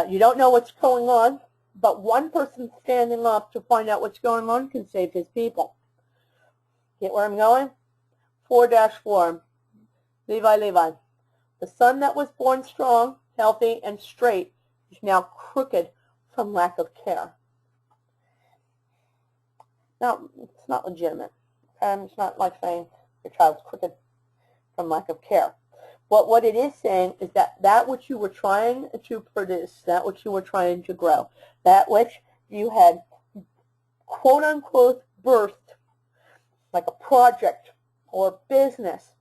you don't know what's going on, but one person standing up to find out what's going on can save his people. Get where I'm going? 4-4. Levi. The son that was born strong, healthy, and straight is now crooked from lack of care. Now, it's not legitimate. It's not like saying your child's crooked from lack of care. But what it is saying is that which you were trying to produce, that which you were trying to grow, that which you had quote-unquote birthed, like a project or business,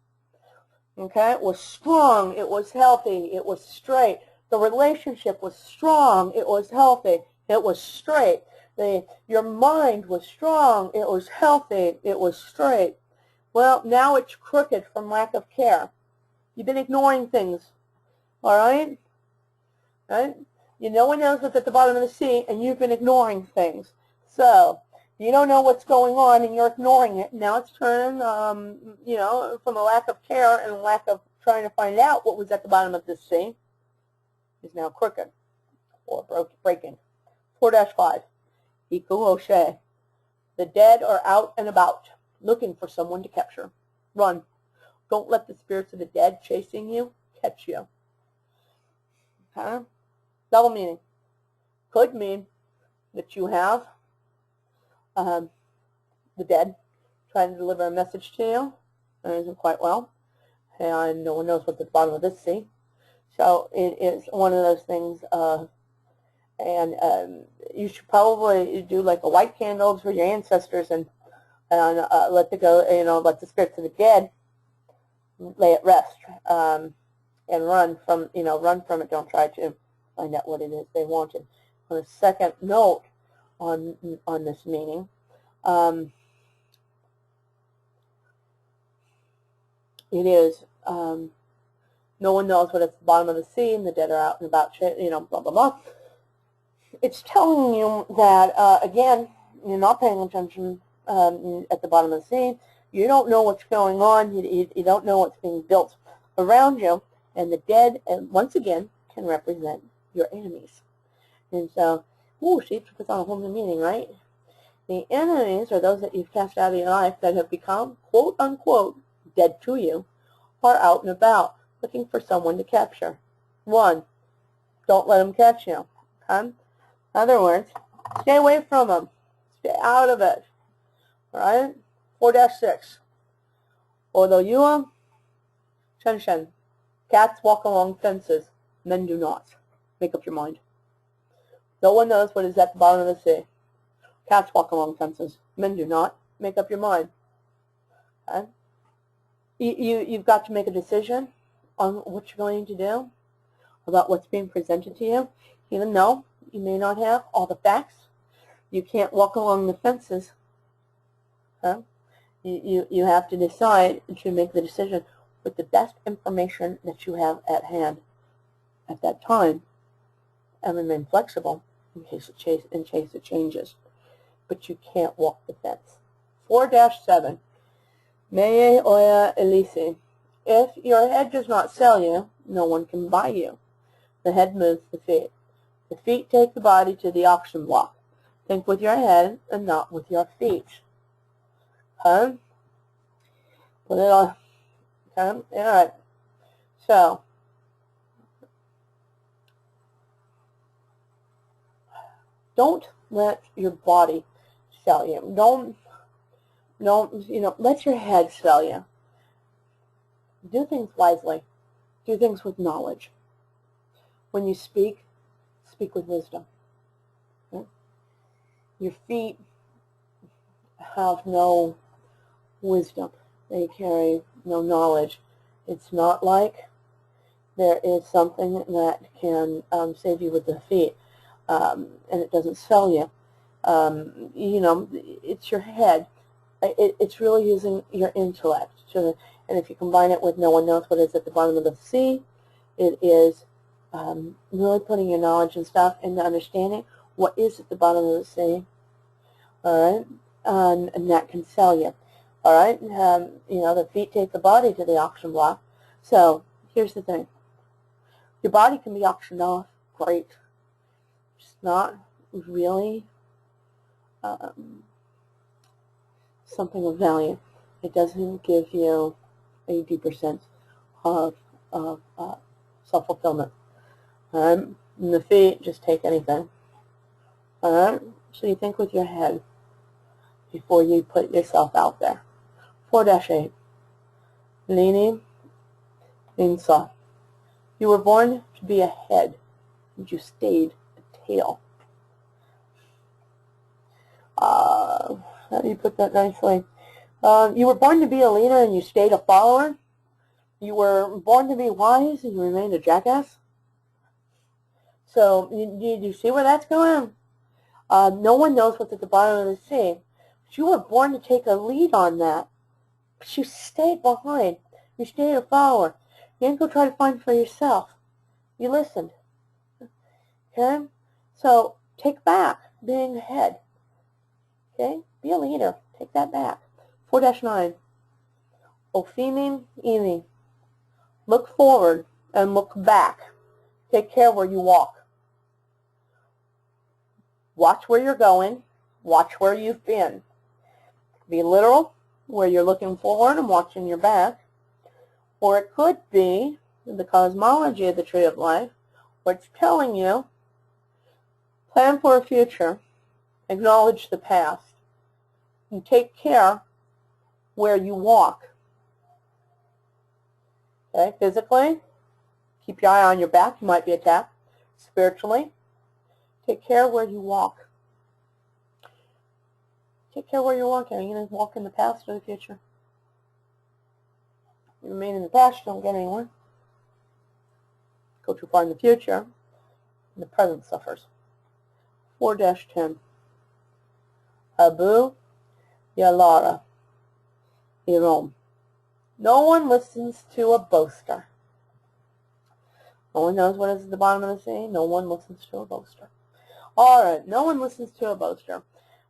okay, it was strong, it was healthy, it was straight. The relationship was strong, it was healthy, it was straight. Your mind was strong, it was healthy, it was straight. Well, now it's crooked from lack of care. You've been ignoring things, all right? Right? No one knows what's at the bottom of the sea, and you've been ignoring things. So, you don't know what's going on, and you're ignoring it. Now it's turning, from a lack of care and a lack of trying to find out what was at the bottom of the sea, is now crooked or breaking. 4-5. Iku O'Shea. The dead are out and about, looking for someone to capture. Run. Don't let the spirits of the dead chasing you catch you. Okay? Double meaning. Could mean that you have the dead trying to deliver a message to you. That isn't quite well. And no one knows what's at the bottom of this sea. So it is one of those things, and you should probably do like a white candle for your ancestors and let the spirits of the dead lay at rest, and run from it. Don't try to find out what it is they wanted. On a second note on this meaning, it is no one knows what is at the bottom of the sea, and the dead are out and about, blah, blah, blah. It's telling you that, again, you're not paying attention at the bottom of the sea. You don't know what's going on. You don't know what's being built around you. And the dead, once again, can represent your enemies. And so, she took us on a whole new meaning, right? The enemies are those that you've cast out of your life that have become, quote, unquote, dead to you, are out and about, looking for someone to capture. 1, don't let them catch you. Okay? In other words, stay away from them. Stay out of it. All right? 4-6. Although you are Shen. Cats walk along fences. Men do not. Make up your mind. No one knows what is at the bottom of the sea. Cats walk along fences. Men do not. Make up your mind. Okay? You've got to make a decision on what you're going to do, about what's being presented to you. Even though you may not have all the facts, you can't walk along the fences. Okay? You have to decide to make the decision with the best information that you have at hand at that time, and remain flexible in case it changes. But you can't walk the fence. 4-7. Meye oya elisi. If your head does not sell you, no one can buy you. The head moves the feet. The feet take the body to the auction block. Think with your head and not with your feet. Okay? Put it on. Okay? Alright. So, don't let your body sell you. Don't let your head sell you. Do things wisely. Do things with knowledge. When you speak, speak with wisdom. Okay? Your feet have no wisdom. They carry no knowledge. It's not like there is something that can save you with the feet, and it doesn't sell you. It's your head. It's really using your intellect. And if you combine it with no one knows what is at the bottom of the sea, it is really putting your knowledge and stuff into understanding what is at the bottom of the sea. All right? and that can sell you. All right, you know, the feet take the body to the auction block. So here's the thing: your body can be auctioned off, great. It's not really something of value. It doesn't give you a deeper sense of self-fulfillment. All right, and the feet just take anything. All right, so you think with your head before you put yourself out there. 4-8. Leaning inside. You were born to be a head, and you stayed a tail. How do you put that nicely? You were born to be a leader, and you stayed a follower. You were born to be wise, and you remained a jackass. So, you see where that's going? No one knows what's at the bottom of the sea. But you were born to take a lead on that. But you stayed behind. You stayed a follower. You didn't go try to find for yourself. You listened. Okay? So take back being a head. Okay? Be a leader. Take that back. 4-9. Ofeming Emi. Look forward and look back. Take care where you walk. Watch where you're going. Watch where you've been. Be literal, where you're looking forward and watching your back. Or it could be the cosmology of the tree of life, where it's telling you, plan for a future, acknowledge the past, and take care where you walk. Okay, physically, keep your eye on your back, you might be attacked. Spiritually, take care where you walk. Take care where you're walking. Are you going to walk in the past or the future? If you remain in the past, you don't get anywhere. Go too far in the future, and the present suffers. 4-10. Abu Yalara, Irom. No one listens to a boaster. No one knows what is at the bottom of the sea. No one listens to a boaster. All right, no one listens to a boaster.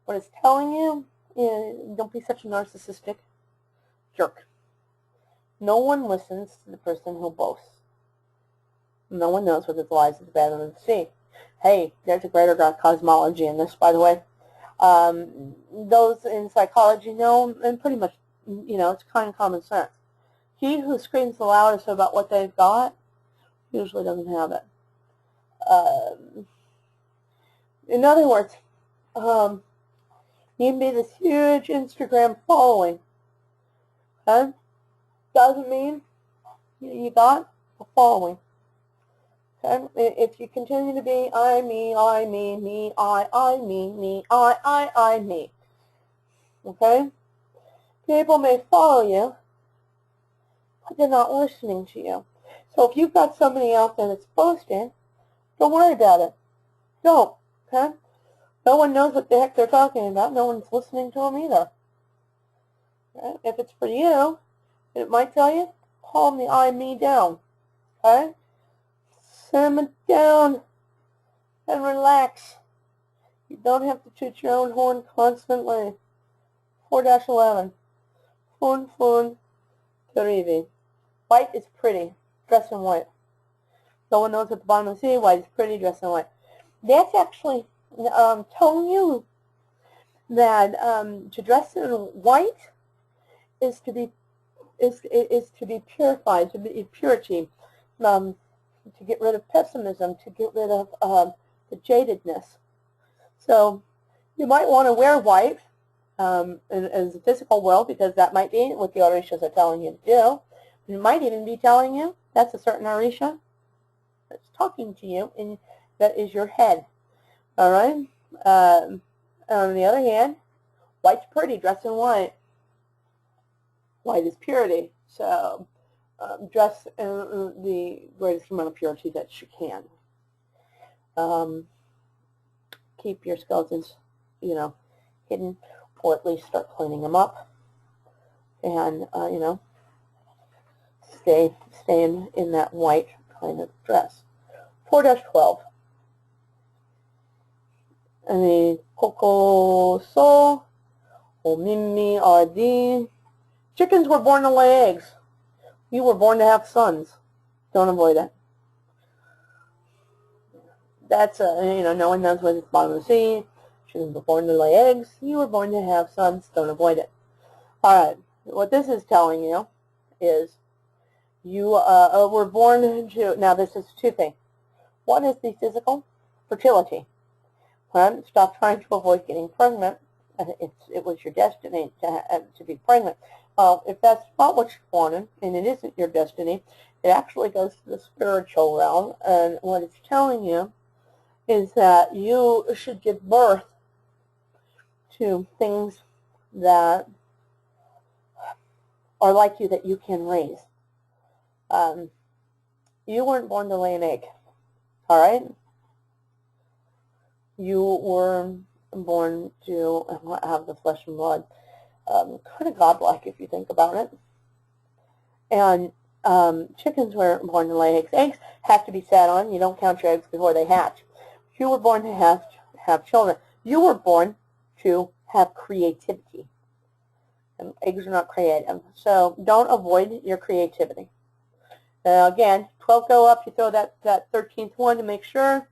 What it's telling you is don't be such a narcissistic jerk. No one listens to the person who boasts. No one knows what the lies at the bottom of the sea. Hey, there's a greater cosmology in this, by the way. Those in psychology know, and pretty much, you know, it's kind of common sense. He who screams the loudest about what they've got usually doesn't have it. In other words, you can be this huge Instagram following. Okay? Doesn't mean you got a following. Okay? If you continue to be I, me, me, I, me, I, me. Okay? People may follow you, but they're not listening to you. So if you've got somebody out there that's boasting, don't worry about it. Don't. Okay? No one knows what the heck they're talking about. No one's listening to them either. Okay? If it's for you, it might tell you, calm the I, me down. Okay? Simmer down and relax. You don't have to toot your own horn constantly. 4-11. Fun, Caribe. White is pretty. Dress in white. No one knows at the bottom of the sea. White is pretty. Dress in white. That's actually telling you that to dress in white is to be purified, to be purity, to get rid of pessimism, to get rid of the jadedness. So you might want to wear white in the physical world, because that might be what the Orishas are telling you to do. It might even be telling you that's a certain Orisha that's talking to you, and that is your head. All right? On the other hand, white's pretty, dress in white. White is purity. So dress in the greatest amount of purity that you can. Keep your skeletons, you know, hidden, or at least start cleaning them up. And, you know, stay in that white kind of dress. 4-12. And the Coco Soul Omimi Ardi. Chickens were born to lay eggs. You were born to have sons. Don't avoid it. That's, no one knows what's at the bottom of the sea. Chickens were born to lay eggs. You were born to have sons. Don't avoid it. All right. What this is telling you is you were born to, now this is two things. One is the physical fertility. Stop trying to avoid getting pregnant. It was your destiny to be pregnant. If that's not what you're born in, and it isn't your destiny, it actually goes to the spiritual realm. And what it's telling you is that you should give birth to things that are like you that you can raise. You weren't born to lay an egg, all right? You were born to have the flesh and blood, kind of godlike if you think about it. And chickens were born to lay eggs. Eggs have to be sat on. You don't count your eggs before they hatch. You were born to have children. You were born to have creativity. And eggs are not creative. So don't avoid your creativity. Again, 12 go up. You throw that 13th one to make sure.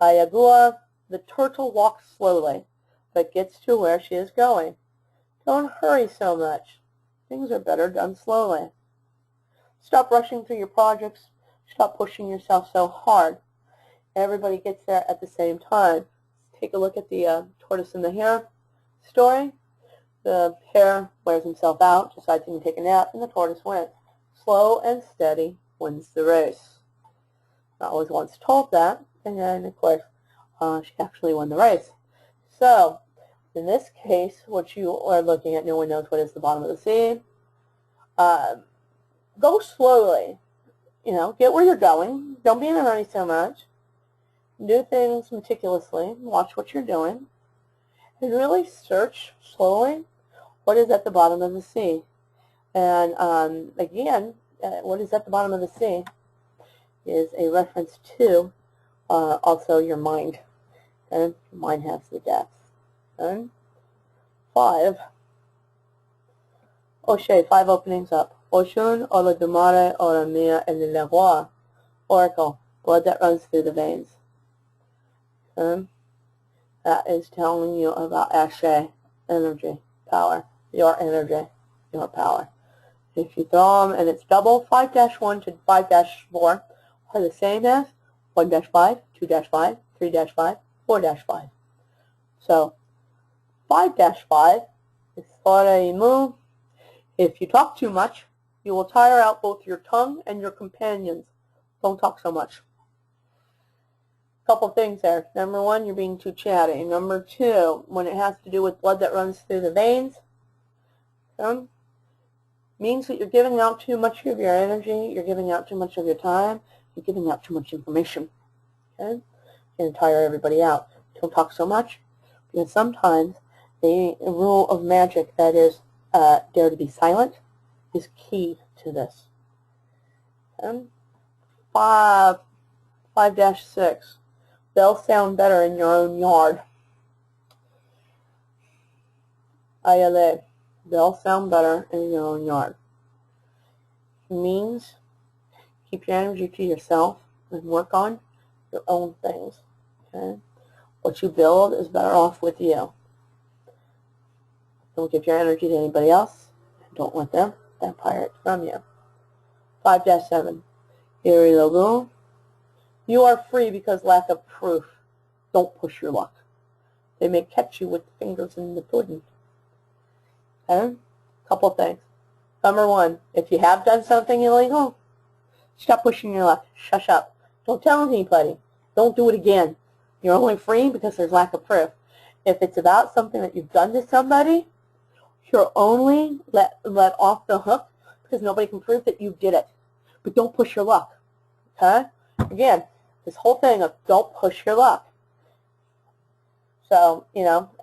Ayagua. The turtle walks slowly, but gets to where she is going. Don't hurry so much. Things are better done slowly. Stop rushing through your projects. Stop pushing yourself so hard. Everybody gets there at the same time. Let's take a look at the tortoise and the hare story. The hare wears himself out, decides he can take a nap, and the tortoise wins. Slow and steady wins the race. I was once told that, and then, of course, she actually won the race. So, in this case, what you are looking at, no one knows what is the bottom of the sea. Go slowly. Get where you're going. Don't be in a hurry so much. Do things meticulously. Watch what you're doing. And really search slowly what is at the bottom of the sea. And again, what is at the bottom of the sea is a reference to also your mind. Okay? Your mind has the depth. Okay? 5. Oshe, 5 openings up. Oshun, Olodumare, Oramia, and Leroy. Oracle, blood that runs through the veins. Okay? That is telling you about Ashe, energy, power. Your energy, your power. If you throw them and it's double, 5-1 to 5-4 are the same as 1-5, 2-5, 3-5, 4-5. So 5-5 is Soraimu. If you talk too much, you will tire out both your tongue and your companions. Don't talk so much. Couple things there. Number 1, you're being too chatty. Number 2, when it has to do with blood that runs through the veins, means that you're giving out too much of your energy, you're giving out too much of your time, you're giving out too much information. Okay? You're going to tire everybody out. Don't talk so much, because sometimes the rule of magic that is dare to be silent is key to this. Okay? 5-6. They'll sound better in your own yard. Ayale. They'll sound better in your own yard. It means keep your energy to yourself and work on your own things. Okay? What you build is better off with you. Don't give your energy to anybody else. Don't let them vampire it from you. 5-7. Irilogu. You are free because lack of proof. Don't push your luck. They may catch you with fingers in the pudding. Okay? Couple things. Number 1, if you have done something illegal, stop pushing your luck. Shush up. Don't tell anybody. Don't do it again. You're only free because there's lack of proof. If it's about something that you've done to somebody, you're only let off the hook because nobody can prove that you did it. But don't push your luck. Okay? Again, this whole thing of don't push your luck. So,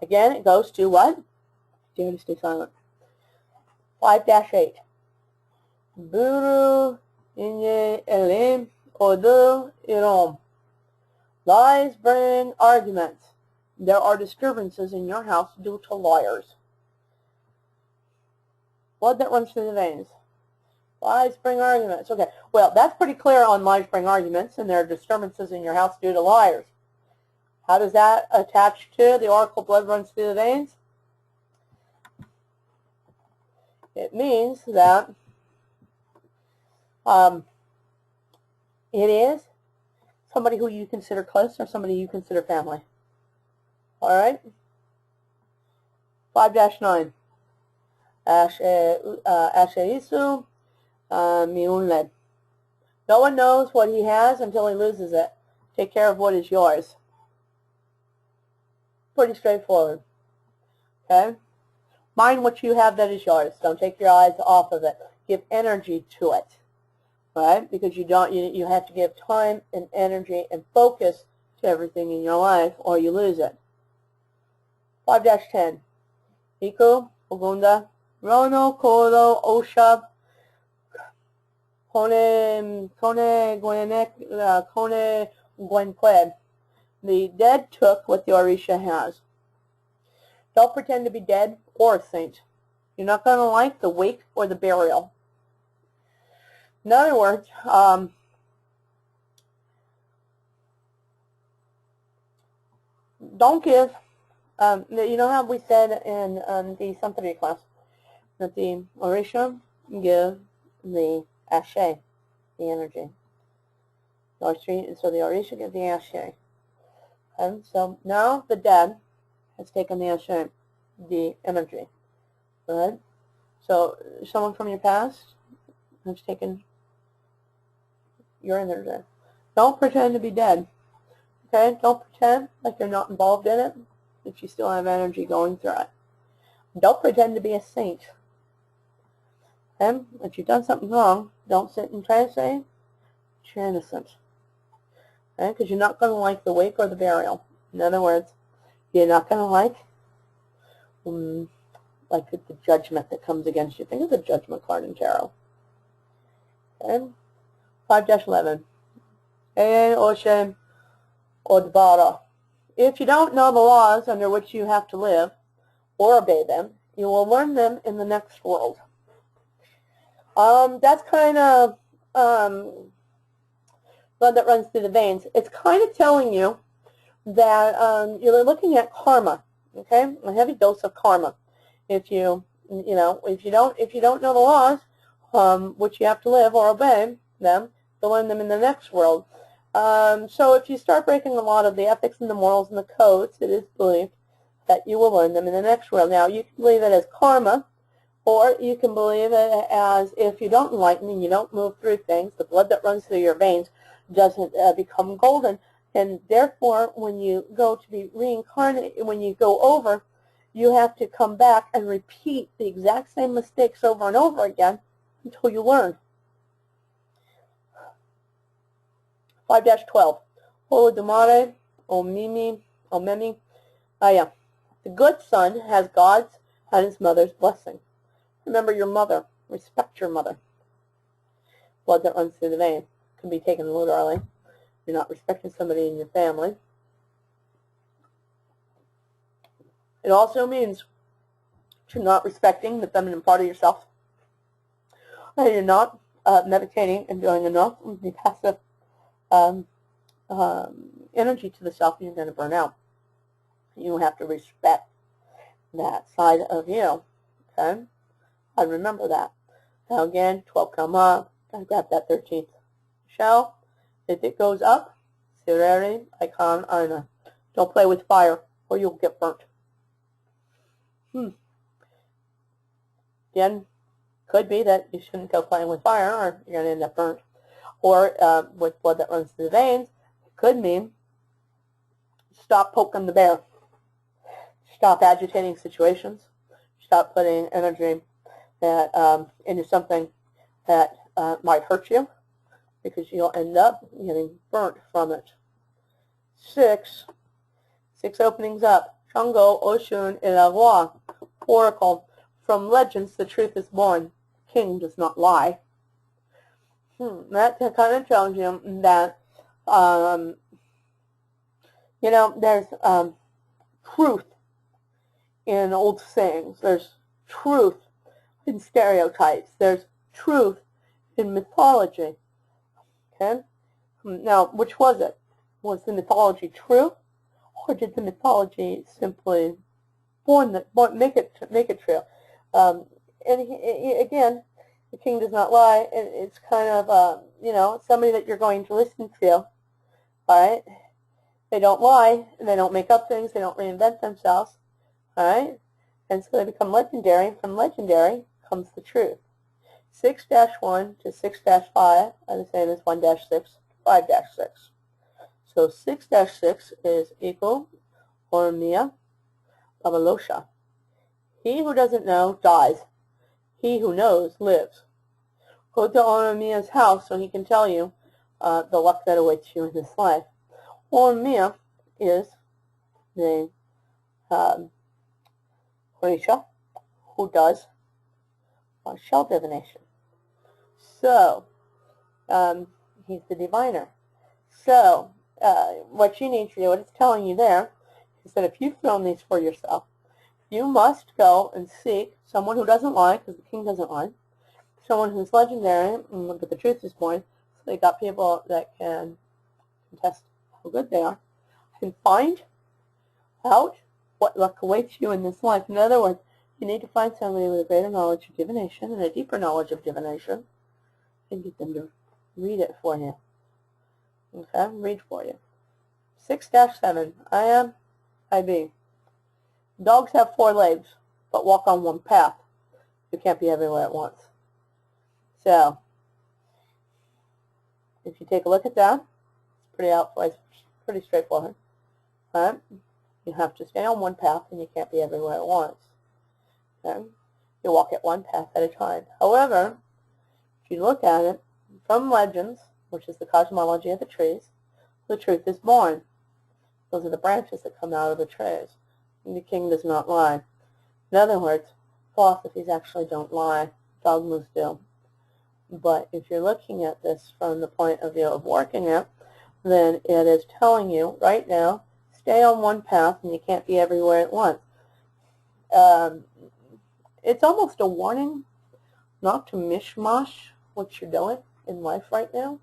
again, it goes to what? Dare to stay silent. 5-8. Buru inye elim odu irom. Lies bring arguments. There are disturbances in your house due to liars. blood that runs through the veins. Why spring arguments? Okay, well, that's pretty clear on why spring arguments, and there are disturbances in your house due to liars. How does that attach to the oracle blood runs through the veins? It means that it is somebody who you consider close or somebody you consider family. All right? 5-9. Asheisu miunled. No one knows what he has until he loses it. Take care of what is yours. Pretty straightforward. Okay? Mind what you have that is yours. Don't take your eyes off of it. Give energy to it. Right? Because you have to give time and energy and focus to everything in your life or you lose it. 5-10. Iku, Ogunda, Rono, Kodo, Osha, Kone Gwenque. The dead took what the Orisha has. Don't pretend to be dead or a saint. You're not going to like the wake or the burial. In other words, don't give, you know how we said in the Santeria class that the Orisha give the Ashe, the energy. So the Orisha give the Ashe. And so now the dead has taken the Ashe, the energy. Right? So someone from your past has taken your energy. Don't pretend to be dead. Okay? Don't pretend like you're not involved in it, that you still have energy going through it. Don't pretend to be a saint. Okay? If you've done something wrong, don't sit and try to say you're innocent. Okay? Because you're not going to like the wake or the burial. In other words, you're not going to like the judgment that comes against you. Think of the judgment card in tarot. Okay? 5-11. If you don't know the laws under which you have to live or obey them, you will learn them in the next world. That's kind of blood that runs through the veins. It's kind of telling you that you're looking at karma. Okay, a heavy dose of karma. If you don't know the laws which you have to live or obey them, you'll learn them in the next world. So if you start breaking a lot of the ethics and the morals and the codes, it is believed that you will learn them in the next world. Now, you can believe it as karma, or you can believe it as if you don't enlighten and you don't move through things, the blood that runs through your veins doesn't become golden. And therefore, when you go to be reincarnated, when you go over, you have to come back and repeat the exact same mistakes over and over again until you learn. 5-12. Holodumare, Omemi. The good son has God's and his mother's blessing. Remember your mother. Respect your mother. Blood that runs through the vein can be taken literally. You're not respecting somebody in your family. It also means you're not respecting the feminine part of yourself. And you're not meditating and doing enough of the passive energy to the self, and you're going to burn out. You have to respect that side of you. Okay? I remember that. Now again, 12 come up. Gotta grab that 13th shell. If it goes up, Sireri, Icon, Aina. Don't play with fire or you'll get burnt. Again, could be that you shouldn't go playing with fire or you're going to end up burnt. Or with blood that runs through the veins, it could mean stop poking the bear. Stop agitating situations. Stop putting energy that into something that might hurt you, because you'll end up getting burnt from it. 6 openings up. Shango, Oshun, Ilagwa. Oracle. From legends, the truth is born. King does not lie. That kind of tells you that, there's truth in old sayings. There's truth in stereotypes. There's truth in mythology. Okay? Now, which was it? Was the mythology true, or did the mythology simply make it true? Again, the king does not lie. It's kind of somebody that you're going to listen to. All right? They don't lie, and they don't make up things. They don't reinvent themselves. All right? And so they become legendary. From legendary comes the truth. 6-1 to 6-5 are the same as 1-6, 5-6. So 6-6 is equal Oromia Babalosha. He who doesn't know dies. He who knows lives. Go to Oromia's house so he can tell you the luck that awaits you in this life. Oromia is the Cowry Shell who does shell divination. So, he's the diviner. So, what you need to do, what it's telling you there, is that if you've thrown these for yourself, you must go and seek someone who doesn't lie, because the king doesn't lie, someone who's legendary, but the truth is born. So they got people that can contest how good they are, and find out what luck awaits you in this life. In other words, you need to find somebody with a greater knowledge of divination and a deeper knowledge of divination and get them to read it for you. Okay, read for you. 6-7, I am, I be. Dogs have 4 legs, but walk on one path. You can't be everywhere at once. So, if you take a look at that, it's pretty straightforward. Right? You have to stay on one path, and you can't be everywhere at once. Okay? You walk at one path at a time. However, if you look at it from legends, which is the cosmology of the trees, the truth is born. Those are the branches that come out of the trees. And the king does not lie. In other words, philosophies actually don't lie. Dogmas do. But if you're looking at this from the point of view of working it, then it is telling you right now, stay on one path and you can't be everywhere at once. It's almost a warning not to mishmash what you're doing in life right now.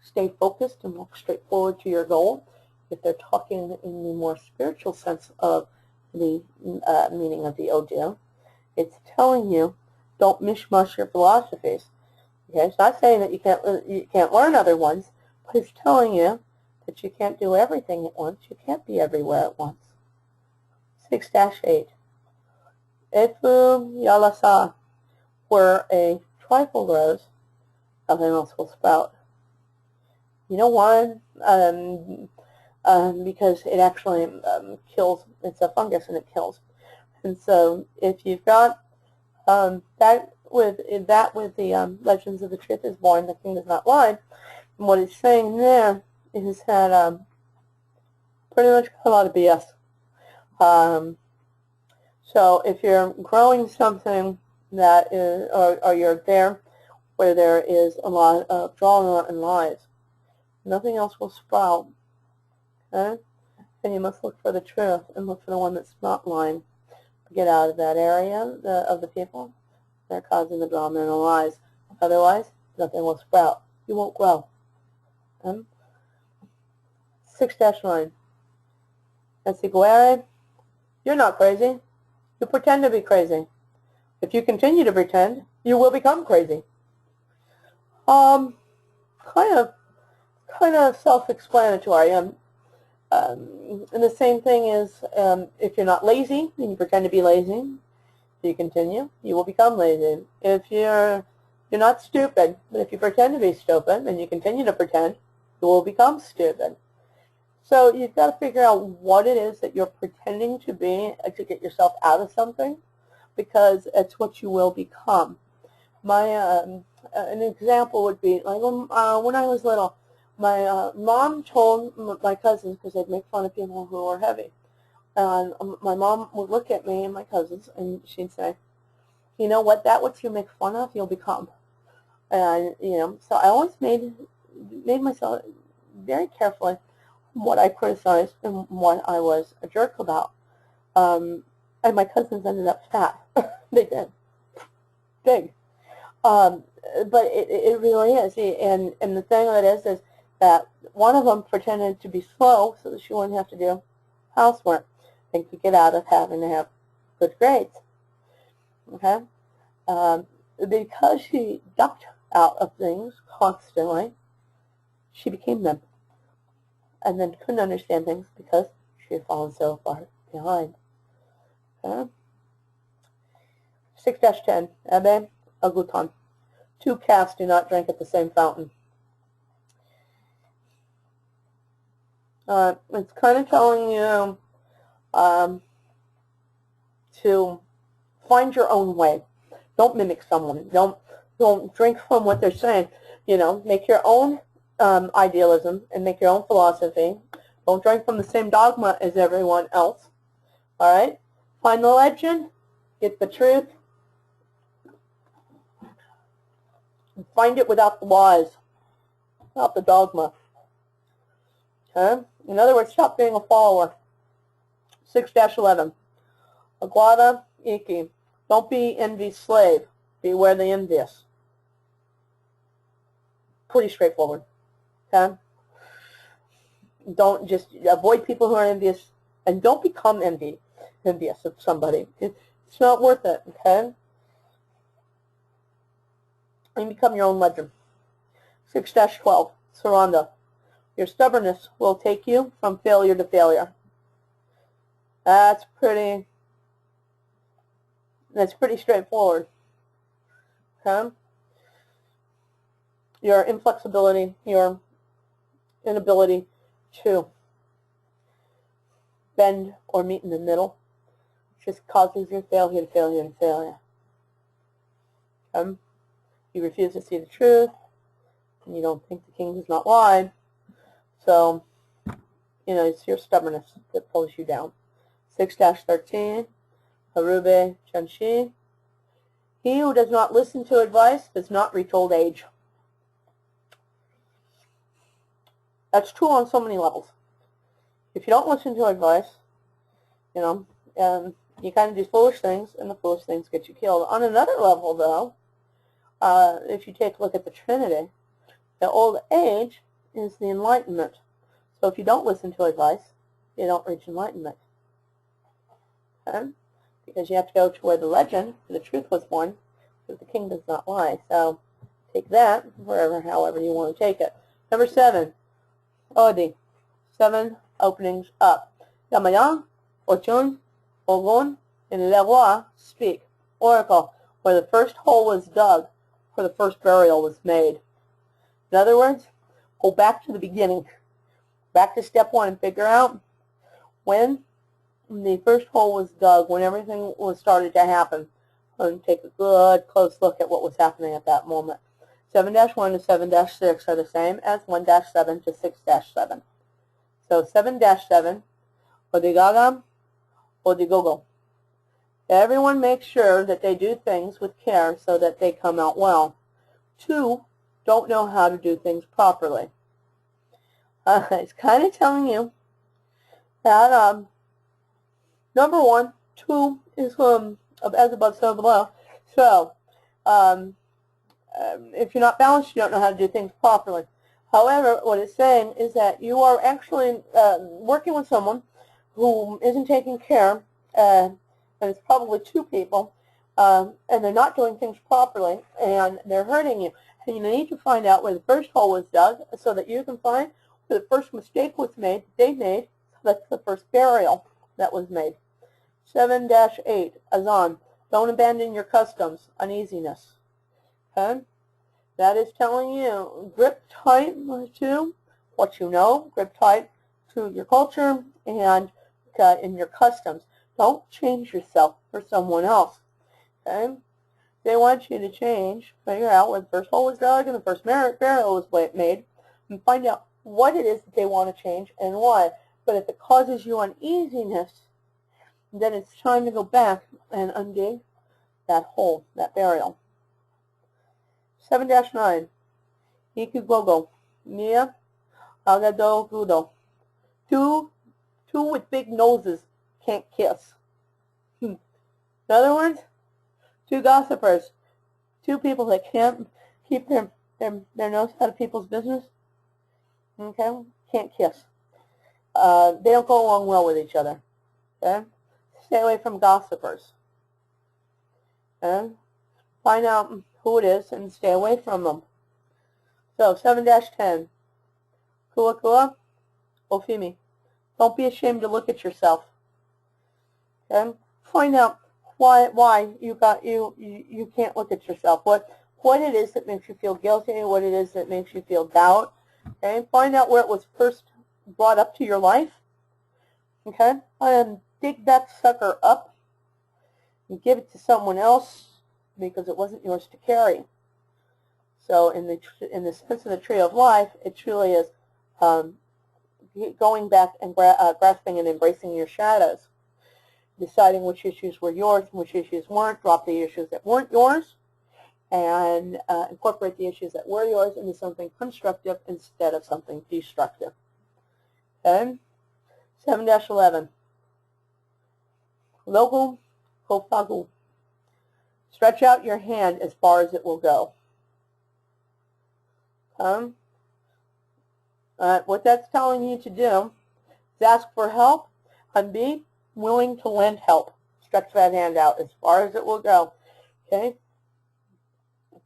Stay focused and walk straight forward to your goal. If they're talking in the more spiritual sense of the meaning of the Oddus, it's telling you don't mishmash your philosophies. Okay, it's not saying that you can't learn other ones, but it's telling you that you can't do everything at once. You can't be everywhere at once. 6-8. Efu Yalasa, where a trifle grows, nothing else will sprout. You know why? Because it actually kills. It's a fungus and it kills. And so if you've got that with the legends of the truth is born, the king does not lie. And what it's saying there is that pretty much a lot of BS. So if you're growing something that is, or you're there where there is a lot of drama and lies, nothing else will sprout. Okay? And you must look for the truth and look for the one that's not lying. Get out of that area of the people that are causing the drama and the lies. Otherwise, nothing will sprout. You won't grow. 6-9. Esiguere, you're not crazy. You pretend to be crazy. If you continue to pretend, you will become crazy. Kind of self-explanatory. And the same thing is, if you're not lazy, and you pretend to be lazy, if you continue, you will become lazy. If you're not stupid, but if you pretend to be stupid, and you continue to pretend, you will become stupid. So you've got to figure out what it is that you're pretending to be to get yourself out of something, because it's what you will become. An example would be, like when I was little, my mom told my cousins, because they'd make fun of people who were heavy, and my mom would look at me and my cousins, and she'd say, you know what, that what you make fun of, you'll become. And, so I always made myself very carefully what I criticized and what I was a jerk about. And my cousins ended up fat. They did. big. But it really is. And the thing of it is that one of them pretended to be slow so that she wouldn't have to do housework and could get out of having to have good grades. Okay? Because she ducked out of things constantly, she became them. And then couldn't understand things because she had fallen so far behind. Okay? 6-10. Ebe Aguton. 2 calves do not drink at the same fountain. It's kind of telling you to find your own way. Don't mimic someone. Don't drink from what they're saying. You know, make your own idealism and make your own philosophy. Don't drink from the same dogma as everyone else. All right? Find the legend. Get the truth. Find it without the lies, without the dogma. Okay? In other words, stop being a follower. 6-11. Aguada Iki. Don't be envy's slave. Beware the envious. Pretty straightforward. Okay? Don't just avoid people who are envious, and don't become envious of somebody. It's not worth it. Okay? And become your own legend. 6-12. Saranda. Your stubbornness will take you from failure to failure. That's pretty straightforward. Okay? Your inflexibility, your inability to bend or meet in the middle just causes your failure to failure to failure. Okay? You refuse to see the truth, and you don't think the king does not lie. So, you know, it's your stubbornness that pulls you down. 6-13, Harube Chanshi. He who does not listen to advice does not reach old age. That's true on so many levels. If you don't listen to advice, you know, you kind of do foolish things, and the foolish things get you killed. On another level, though, if you take a look at the Trinity, the old age is the enlightenment. So if you don't listen to advice, you don't reach enlightenment. Okay? Because you have to go to where the legend, the truth was born, because the king does not lie. So take that wherever, however you want to take it. Number 7, Odi. 7 openings up. Yamayang, Ochun, Ogun, and Leroy speak. Oracle, where the first hole was dug, where the first burial was made. In other words, go back to the beginning. Back to step 1 and figure out when the first hole was dug, when everything was started to happen. And take a good, close look at what was happening at that moment. 7-1 to 7-6 are the same as 1-7 to 6-7. So 7-7, Odigagam, Odigogo. Everyone makes sure that they do things with care so that they come out well. 2, don't know how to do things properly. It's kind of telling you that number 1, 2 is as above, so below. So if you're not balanced, you don't know how to do things properly. However, what it's saying is that you are actually working with someone who isn't taking care, and it's probably 2 people, and they're not doing things properly, and they're hurting you. And you need to find out where the first hole was dug so that you can find where the first mistake was made, they made, so that's the first burial that was made. 7-8, Azan. Don't abandon your customs, uneasiness. Okay? That is telling you, grip tight to what you know, grip tight to your culture and in your customs. Don't change yourself for someone else. Okay? They want you to change, figure out where the first hole was dug and the first burial was made, and find out what it is that they want to change and why. But if it causes you uneasiness, then it's time to go back and undig that hole, that burial. 7-9, Ikugogo, Mia, Agado Gudo. Two with big noses can't kiss. In other words, 2 gossipers Two people that can't keep their nose out of people's business, okay, can't kiss. They don't go along well with each other. Okay? Stay away from gossipers. Okay? Find out who it is and stay away from them. So 7-10. Kua kua, ofimi. Don't be ashamed to look at yourself. Okay? Find out why you can't look at yourself. What it is that makes you feel guilty, what it is that makes you feel doubt. Okay? Find out where it was first brought up to your life. Okay? And dig that sucker up and give it to someone else because it wasn't yours to carry. So in the sense of the tree of life, it truly is going back and grasping and embracing your shadows, deciding which issues were yours and which issues weren't, drop the issues that weren't yours, and incorporate the issues that were yours into something constructive instead of something destructive. Okay? 7-11. Logu kofagu. Stretch out your hand as far as it will go. What that's telling you to do is ask for help and be willing to lend help. Stretch that hand out as far as it will go. Okay?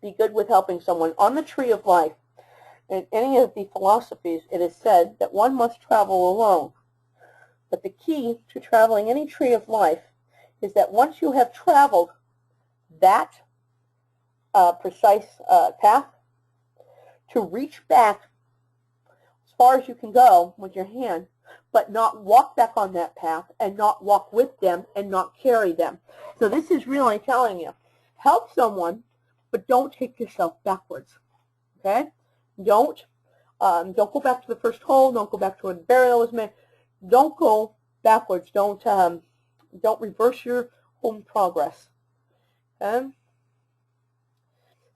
Be good with helping someone. On the tree of life, in any of the philosophies, it is said that one must travel alone. But the key to traveling any tree of life is that once you have traveled that precise path, to reach back as far as you can go with your hand, but not walk back on that path and not walk with them and not carry them. So this is really telling you, help someone, but don't take yourself backwards. Okay? Don't go back to the first hole. Don't go back to where the burial was made. Don't go backwards. Don't reverse your own progress. Okay?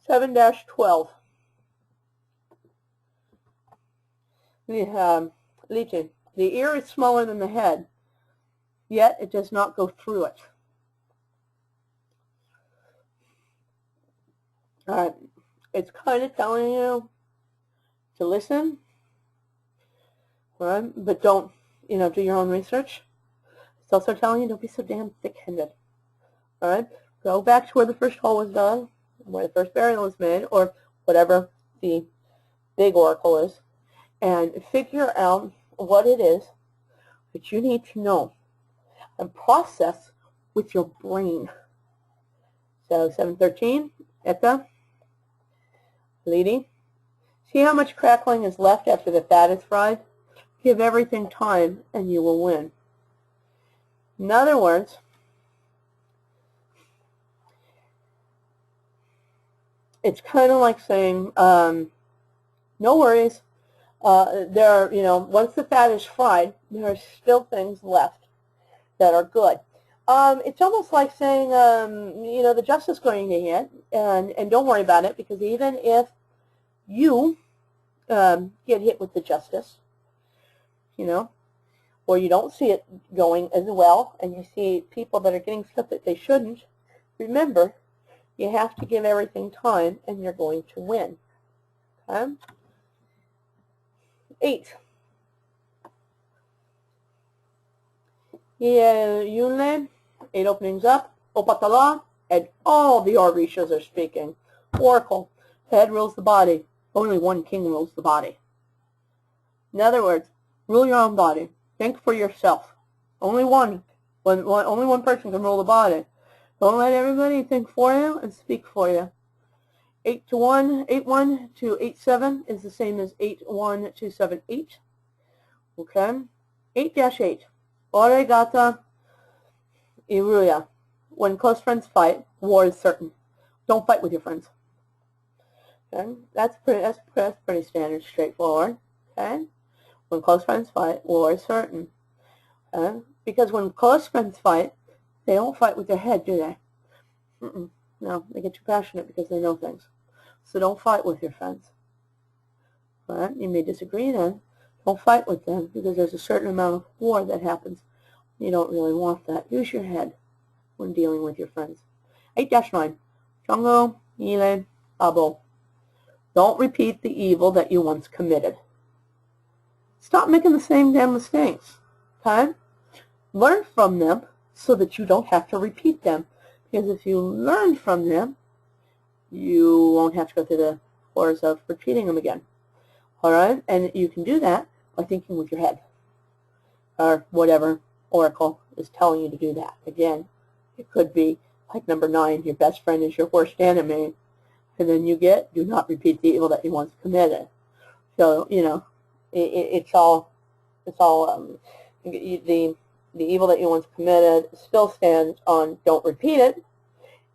7-12. The ear is smaller than the head, yet it does not go through it. All right. It's kind of telling you to listen, right? But don't, do your own research. It's also telling you don't be so damn thick-headed. All right? Go back to where the first hole was done, where the first burial was made, or whatever the big oracle is, and figure out what it is that you need to know and process with your brain. So 7-13, Eka, leading. See how much crackling is left after the fat is fried? Give everything time and you will win. In other words, it's kind of like saying, no worries. There are, once the fat is fried, there are still things left that are good. It's almost like saying, the justice is going to hit, and don't worry about it, because even if you get hit with the justice, or you don't see it going as well, and you see people that are getting stuff that they shouldn't, remember, you have to give everything time, and you're going to win. Okay? 8. Yunle, 8 openings up, Opatala, and all the Orishas are speaking. Oracle, the head rules the body. Only one king rules the body. In other words, rule your own body. Think for yourself. Only one person can rule the body. Don't let everybody think for you and speak for you. 8-1, 8-1 to 8-7 is the same as 8-1 to 7-8. Okay? 8-8. Oregata Iruya. When close friends fight, war is certain. Don't fight with your friends. Okay? That's pretty standard, straightforward. Okay? When close friends fight, war is certain. Okay? Because when close friends fight, they don't fight with their head, do they? No, they get too passionate because they know things. So don't fight with your friends. All right? You may disagree then. Don't fight with them because there's a certain amount of war that happens. You don't really want that. Use your head when dealing with your friends. 8-9. Jungo Ile abo. Don't repeat the evil that you once committed. Stop making the same damn mistakes. Okay? Learn from them so that you don't have to repeat them. Because if you learn from them, you won't have to go through the horrors of repeating them again. All right? And you can do that by thinking with your head, or whatever oracle is telling you to do that. Again, it could be like number 9, your best friend is your worst enemy. And then you get, do not repeat the evil that you once committed. So, you know, the evil that you once committed still stands on don't repeat it.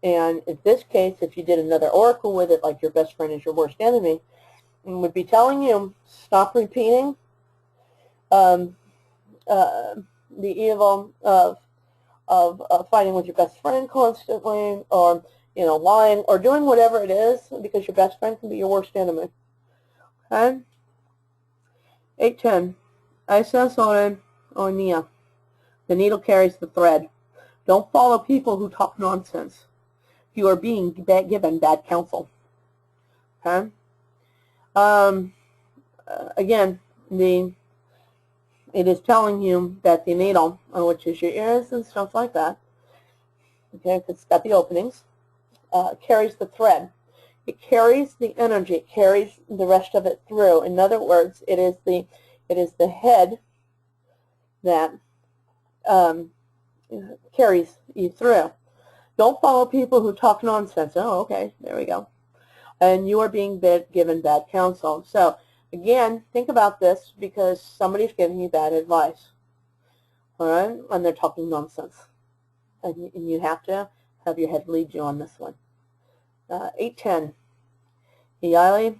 And in this case, if you did another oracle with it, like your best friend is your worst enemy, it would be telling you stop repeating the evil of fighting with your best friend constantly, or lying, or doing whatever it is, because your best friend can be your worst enemy. Okay? 8:10. Isa sore or nia. The needle carries the thread. Don't follow people who talk nonsense. You are being given bad counsel. Okay? Again, it is telling you that the needle, which is your ears and stuff like that, okay, because it's got the openings, carries the thread. It carries the energy. It carries the rest of it through. In other words, it is the head that carries you through. Don't follow people who talk nonsense. Oh, okay, there we go. And you are being given bad counsel. So, again, think about this, because somebody's giving you bad advice. All right? And they're talking nonsense. And you have to have your head lead you on this one. 8:10. Iyali,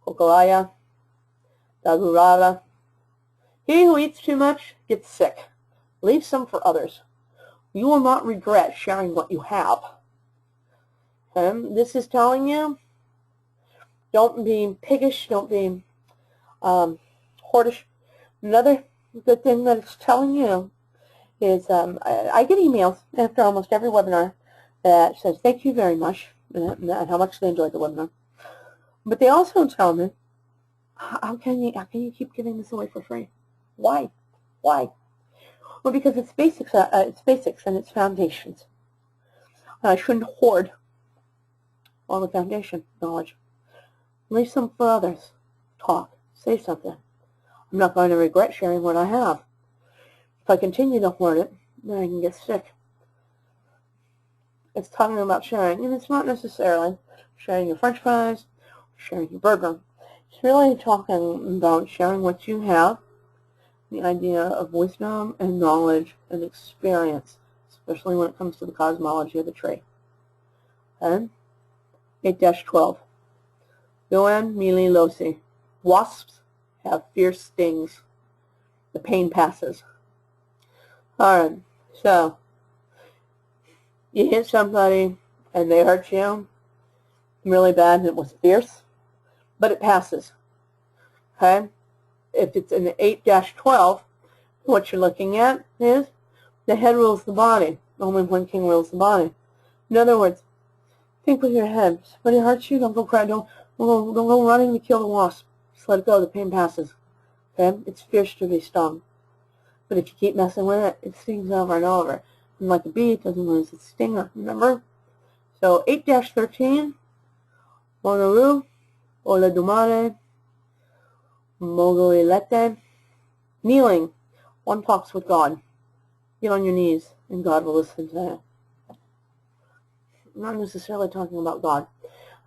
Kokolaya, Dagurara. He who eats too much gets sick. Leave some for others. You will not regret sharing what you have. Okay? This is telling you, don't be piggish, don't be hoardish. Another good thing that it's telling you is, I get emails after almost every webinar that says, thank you very much, and how much they enjoyed the webinar. But they also tell me, how can you keep giving this away for free? Why? Why? Well, because it's basics and it's foundations. And I shouldn't hoard all the foundation knowledge. Leave some for others. Talk. Say something. I'm not going to regret sharing what I have. If I continue to hoard it, then I can get sick. It's talking about sharing, and it's not necessarily sharing your french fries, sharing your burger. It's really talking about sharing what you have, the idea of wisdom and knowledge and experience, especially when it comes to the cosmology of the tree. Okay? 8-12. Goan mili losi. Wasps have fierce stings. The pain passes. Alright, so you hit somebody and they hurt you really bad and it was fierce, but it passes. Okay? If it's an 8-12, what you're looking at is the head rules the body. Only one king rules the body. In other words, think with your head. If somebody hurts you, don't go cry. Don't go running to kill the wasp. Just let it go. The pain passes. Okay? It's fierce to be stung. But if you keep messing with it, it stings over and over. And like a bee, it doesn't lose its stinger. Remember? So 8-13, Monaru, Oledumare, Mogoilete, kneeling. One talks with God. Get on your knees, and God will listen to that. I'm not necessarily talking about God.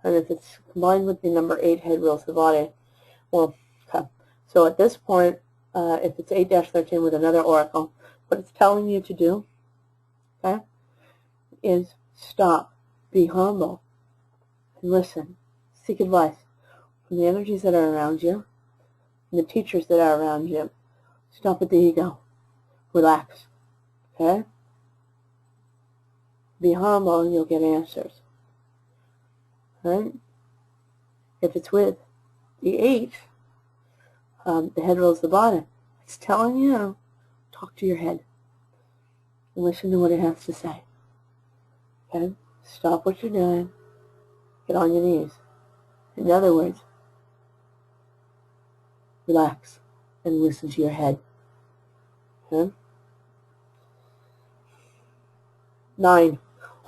And if it's combined with the number 8, head rules the body, well, okay. So at this point, if it's 8-13 with another oracle, what it's telling you to do, okay, is stop, be humble, and listen. Seek advice from the energies that are around you and the teachers that are around you. Stop with the ego. Relax. Okay? Be humble and you'll get answers. Right? If it's with the 8, the head rules the body. It's telling you, talk to your head. Listen to what it has to say. Okay? Stop what you're doing. Get on your knees. In other words, relax and listen to your head. Okay? 9.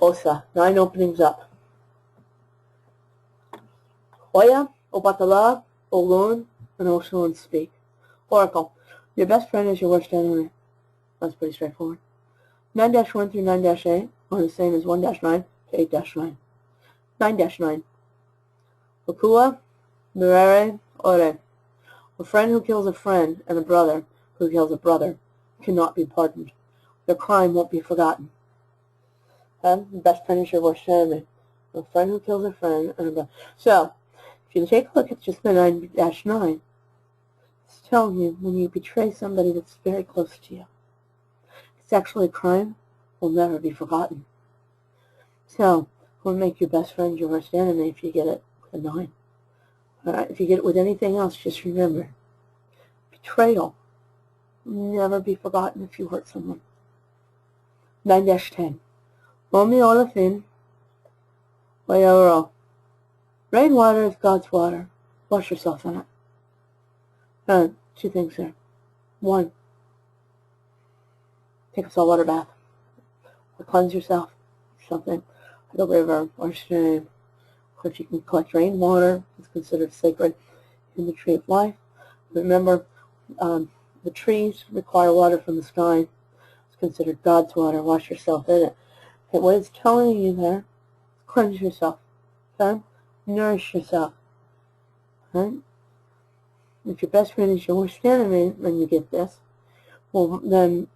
Osa. 9 openings up. Oya, Obatala, Olun, and Oshun speak. Oracle. Your best friend is your worst enemy. That's pretty straightforward. 9-1 through 9-8 are the same as 1-9 to 8-9. 9-9. Okua, Mirere, Ore. A friend who kills a friend and a brother who kills a brother cannot be pardoned. Their crime won't be forgotten. Okay? Best friend is your worst enemy. A friend who kills a friend and a brother. So, if you take a look at just the 9-9, it's telling you when you betray somebody that's very close to you, it's actually a crime will never be forgotten. So, it will make your best friend your worst enemy if you get it with a 9. If you get it with anything else, just remember, betrayal will never be forgotten if you hurt someone. 9-10. Momi olafin, wayoro. Rainwater is God's water. Wash yourself in it. 2 things here. 1, take a saltwater bath. Or cleanse yourself. Something like a river or stream. If you can collect rainwater, it's considered sacred in the tree of life. Remember, the trees require water from the sky. It's considered God's water. Wash yourself in it. Okay, what it's telling you there is cleanse yourself. Okay? Nourish yourself. Right? If your best friend is your worst enemy, when you get this, well, then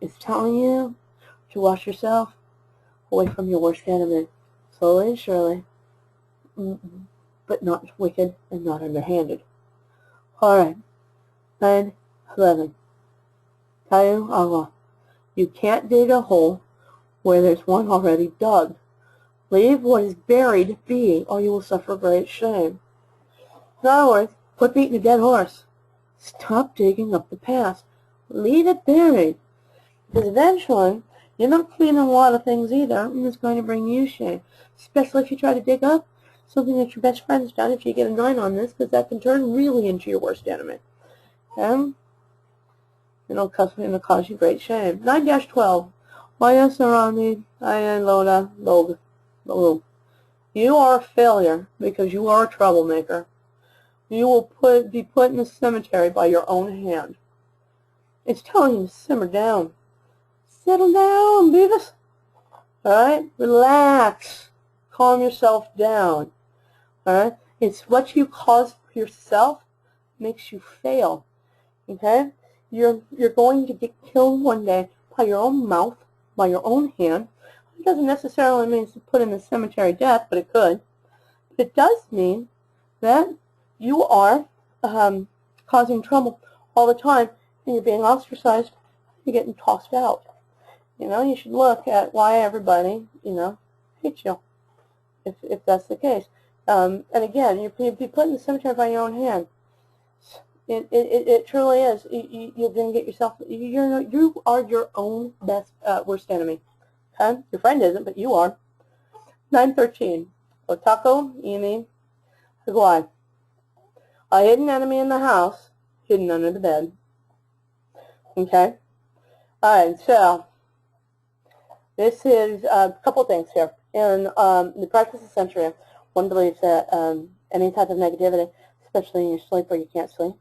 it's telling you to wash yourself away from your worst enemy. Slowly and surely, but not wicked and not underhanded. Alright. 9-11. Tayu Allah. You can't dig a hole where there's one already dug. Leave what is buried be, or you will suffer great shame. In other words, quit beating a dead horse. Stop digging up the past. Leave it buried. Because eventually, you're not cleaning a lot of things either, and it's going to bring you shame. Especially if you try to dig up something that your best friend's done, if you get a 9 on this, because that can turn really into your worst enemy. Okay? It'll cause you great shame. 9-12. Maya Sarani, Ayan Loda, Log. You are a failure because you are a troublemaker. You will be put in the cemetery by your own hand. It's telling you to simmer down. Settle down, Beavis. Alright? Relax. Calm yourself down. Alright? It's what you cause yourself makes you fail. Okay? You're going to get killed one day by your own mouth, by your own hand. It doesn't necessarily mean to put in the cemetery death, but it could. But it does mean that you are causing trouble all the time, and you're being ostracized, you're getting tossed out. You know, you should look at why everybody, hates you, if that's the case. And again, you'll be put in the cemetery by your own hand. It truly is. You're going to get yourself, you are your own worst enemy. Okay? Your friend isn't, but you are. 9-13. Otako, Imi, Higuai. A hidden enemy in the house, hidden under the bed. Okay? Alright, so this is a couple things here. In the practice of Santeria, one believes that any type of negativity, especially in your sleep where you can't sleep,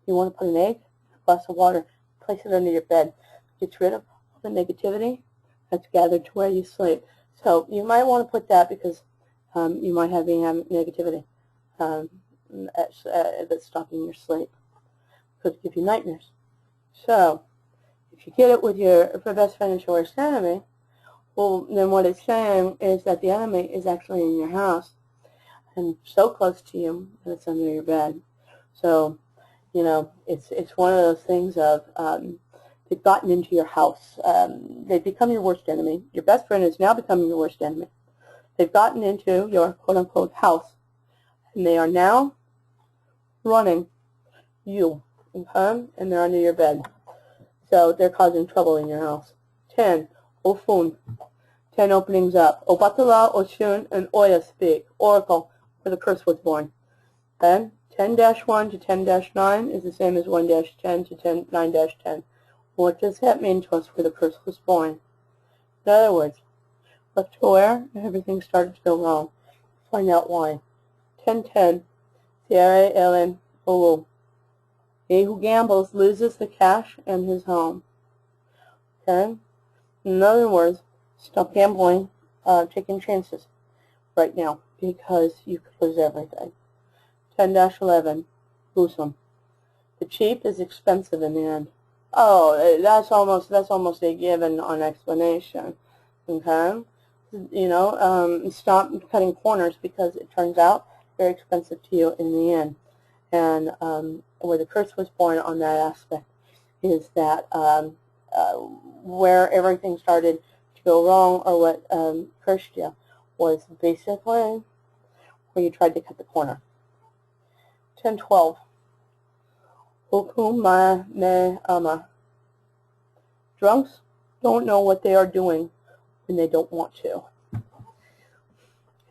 you want to put an egg, a glass of water, place it under your bed. Gets rid of all the negativity that's gathered to where you sleep. So you might want to put that because you might have negativity that's stopping your sleep. Could give you nightmares. So if you get it with your best friend is your worst enemy, well, then what it's saying is that the enemy is actually in your house and so close to you that it's under your bed. So, it's one of those things of they've gotten into your house. They've become your worst enemy. Your best friend is now becoming your worst enemy. They've gotten into your quote-unquote house, and they are now running you, okay? And they're under your bed. So they're causing trouble in your house. 10, Ofun. 10 openings up. Obatala, Oshun, and Oya speak. Oracle, where the curse was born. Then 10-1 to 10-9 is the same as 1-10 to 9-10. What does that mean to us where the curse was born? In other words, left to where everything started to go wrong. Find out why. 10-10, Santeria and Vodou. He who gambles loses the cash and his home. Okay? In other words, stop gambling, taking chances right now because you could lose everything. 10-11, Bosom. The cheap is expensive in the end. Oh, that's almost a given on explanation. Okay? You know, stop cutting corners because it turns out very expensive to you in the end. And where the curse was born on that aspect is that where everything started to go wrong, or what cursed you, was basically where you tried to cut the corner. 10-12. Hukuma me ama. Drunks don't know what they are doing when they don't want to.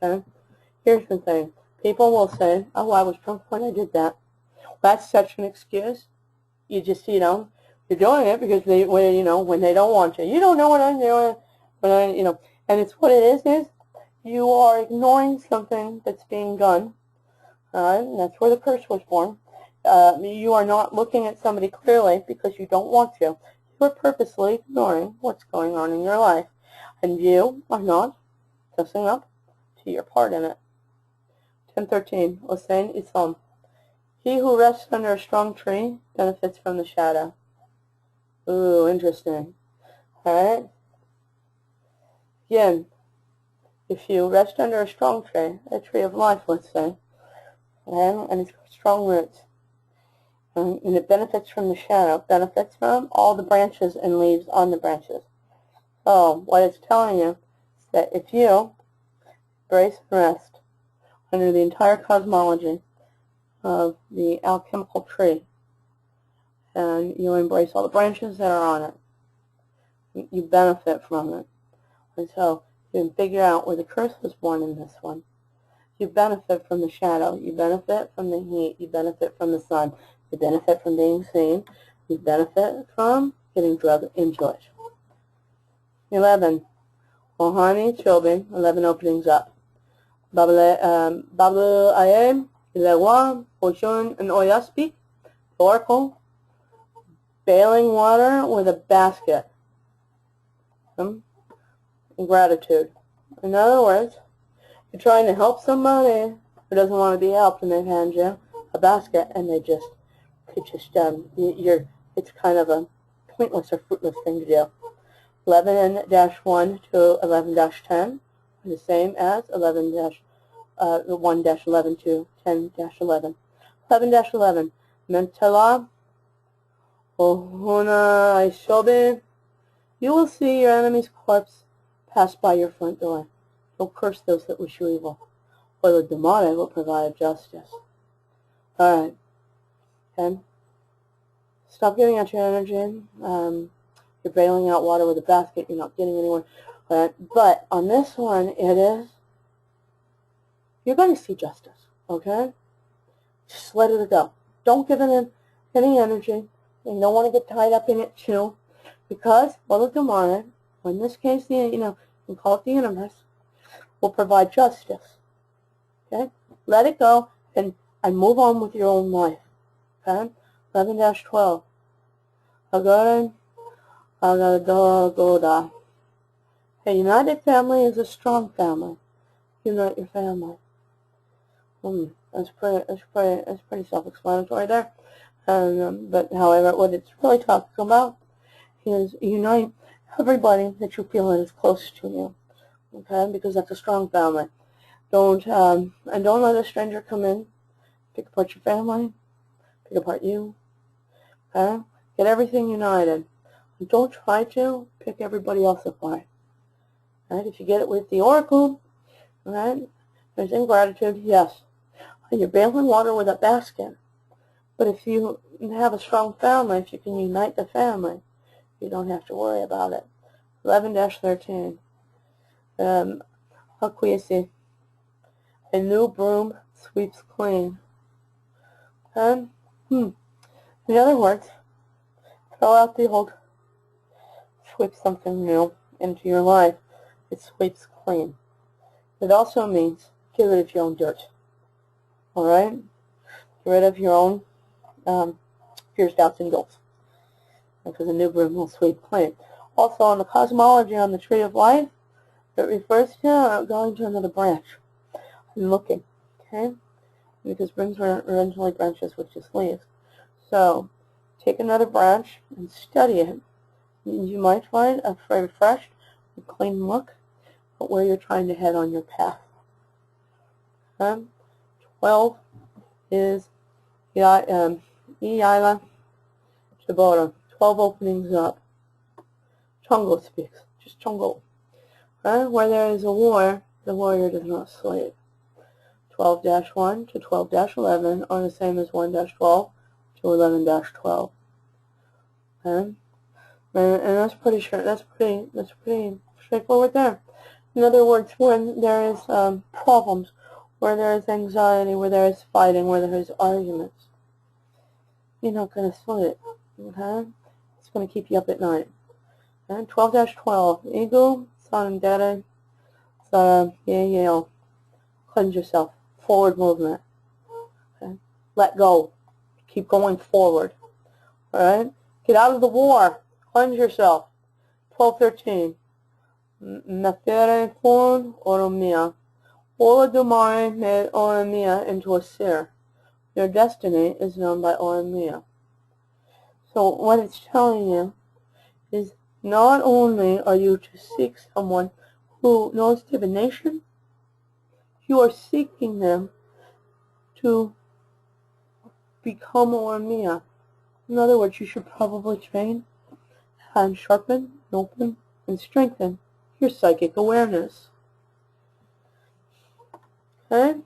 Okay? Here's the thing. People will say, oh, I was drunk when I did that. That's such an excuse. You just, you know, you're doing it because they, when, you know, when they don't want to. You don't know what I'm doing, but you know, and it's what it is you are ignoring something that's being done. And that's where the curse was born. You are not looking at somebody clearly because you don't want to. You are purposely ignoring what's going on in your life, and you are not fessing up to your part in it. 10-13, Hossein Islam. He who rests under a strong tree benefits from the shadow. Ooh, interesting. Alright? Again, if you rest under a strong tree, a tree of life, let's say, and it's got strong roots, and it benefits from the shadow, benefits from all the branches and leaves on the branches. So, what it's telling you is that if you embrace and rest under the entire cosmology of the alchemical tree, and you embrace all the branches that are on it, you benefit from it. And so you can figure out where the curse was born in this one. You benefit from the shadow. You benefit from the heat. You benefit from the sun. You benefit from being seen. You benefit from getting drugged into it. 11. Ohani children, 11 openings up. Babu Ayem, Ilewa, Oshun, and Oyaspi, Oracle, bailing water with a basket. Gratitude. In other words, you're trying to help somebody who doesn't want to be helped, and they hand you a basket, and it's kind of a pointless or fruitless thing to do. 11-1 to 11-10 are the same as 1-11 to 10-11. 11-11. Mentala Ohuna Ishobe. You will see your enemy's corpse pass by your front door. Don't curse those that wish you evil, for the demonic will provide justice. Alright. Okay. Stop giving out your energy. You're bailing out water with a basket. You're not getting anywhere. But on this one, it is, you're going to see justice. Okay? Just let it go. Don't give it any energy. You don't want to get tied up in it too. Because, well, the demonic, or in this case, you can call it the universe, will provide justice. Okay? Let it go and move on with your own life. Okay? 11-12. Agaran Agadagoda. A united family is a strong family. Unite your family. That's pretty self-explanatory there. But however, what it's really talking about is unite everybody that you feel is close to you. Okay, because that's a strong family. Don't let a stranger come in, pick apart your family, pick apart you. Okay, get everything united. And don't try to pick everybody else apart. Right? If you get it with the oracle, right? There's ingratitude. Yes, you're bailing water with a basket. But if you have a strong family, if you can unite the family, you don't have to worry about it. 11-13. Acquiesce. A new broom sweeps clean. In other words, throw out the old, sweep something new into your life. It sweeps clean. It also means get rid of your own dirt. Alright? Get rid of your own fears, doubts, and goals. Because a new broom will sweep clean. Also, on the cosmology on the tree of life, it refers to going to another branch and looking. Okay? Because brooms were originally branches with just leaves. So, take another branch and study it. You might find a refreshed, clean look at where you're trying to head on your path. 12 is Iyala Chabota. 12 openings up. Chongo speaks. Just Chongo. Where there is a war, the warrior does not sleep. 12-1 to 12-11 are the same as 1-12 to 11-12. And that's pretty sure. That's pretty straightforward there. In other words, when there is problems, where there is anxiety, where there is fighting, where there is arguments, you're not going to sleep. Okay? It's going to keep you up at night. And 12-12, ego, Santeria, Yale. Cleanse yourself. Forward movement. Okay? Let go. Keep going forward. Alright? Get out of the war. Cleanse yourself. 12-13. Nafere fon oromia. Ola dumare made oromia into a seer. Your destiny is known by oromia. So what it's telling you is not only are you to seek someone who knows divination, you are seeking them to become oromia. In other words, you should probably train and sharpen, open, and strengthen your psychic awareness. Okay?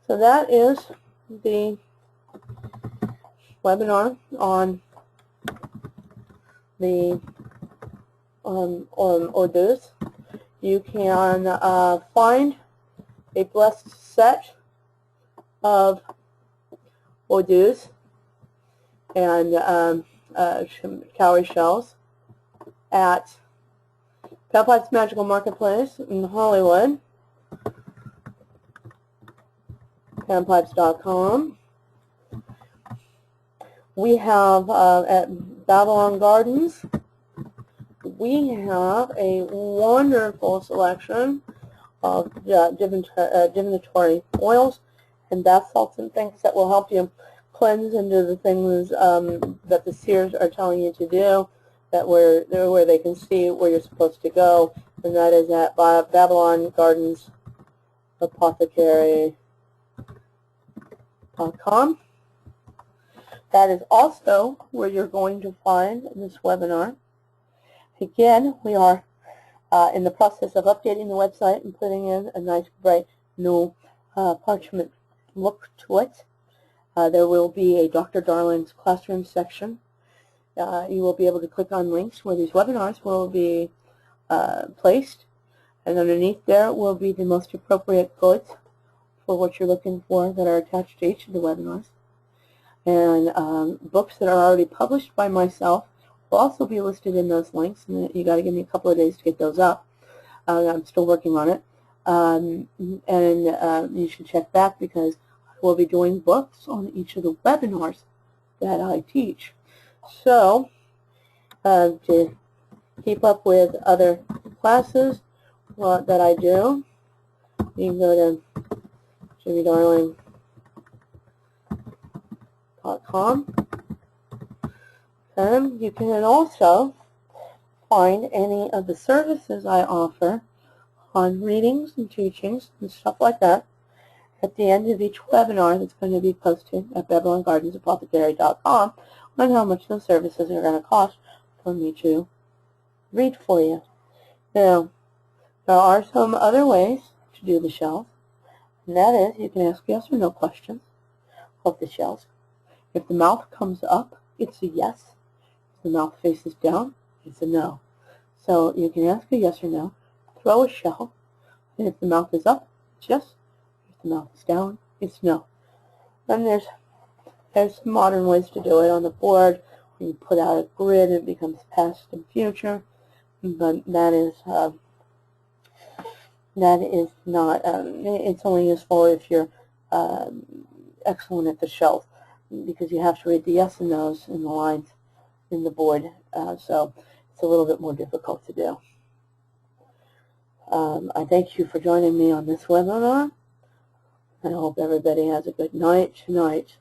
So that is the webinar on the Oddus. You can find a blessed set of Oddus and Cowry Shells at Peppide's Magical Marketplace in Hollywood, panpipes.com. We have at Babylon Gardens, we have a wonderful selection of divinatory oils and bath salts and things that will help you cleanse and do the things that the seers are telling you to do, that where they can see where you're supposed to go, and that is at Babylon Gardens Apothecary.com. That is also where you're going to find this webinar. Again, we are in the process of updating the website and putting in a nice, bright, new parchment look to it. There will be a Dr. Darling's classroom section. You will be able to click on links where these webinars will be placed, and underneath there will be the most appropriate goods for what you're looking for that are attached to each of the webinars. And books that are already published by myself will also be listed in those links, and you got to give me a couple of days to get those up. I'm still working on it, and you should check back because I will be doing books on each of the webinars that I teach. So to keep up with other classes that I do, you can go to JymieDarling.com. And you can also find any of the services I offer on readings and teachings and stuff like that at the end of each webinar that's going to be posted at BabylonGardensApothecary.com on how much those services are going to cost for me to read for you. Now, there are some other ways to do the shells, and that is you can ask yes or no questions of the shells. If the mouth comes up, it's a yes. If the mouth faces down, it's a no. So you can ask a yes or no throw a shell, and if the mouth is up, it's yes. If the mouth is down, it's no. Then there's some modern ways to do it on the board. When you put out a grid, it becomes past and future, but that is not. It's only useful if you're excellent at the shells, because you have to read the yes and no's in the lines in the board, so it's a little bit more difficult to do. I thank you for joining me on this webinar. I hope everybody has a good night tonight.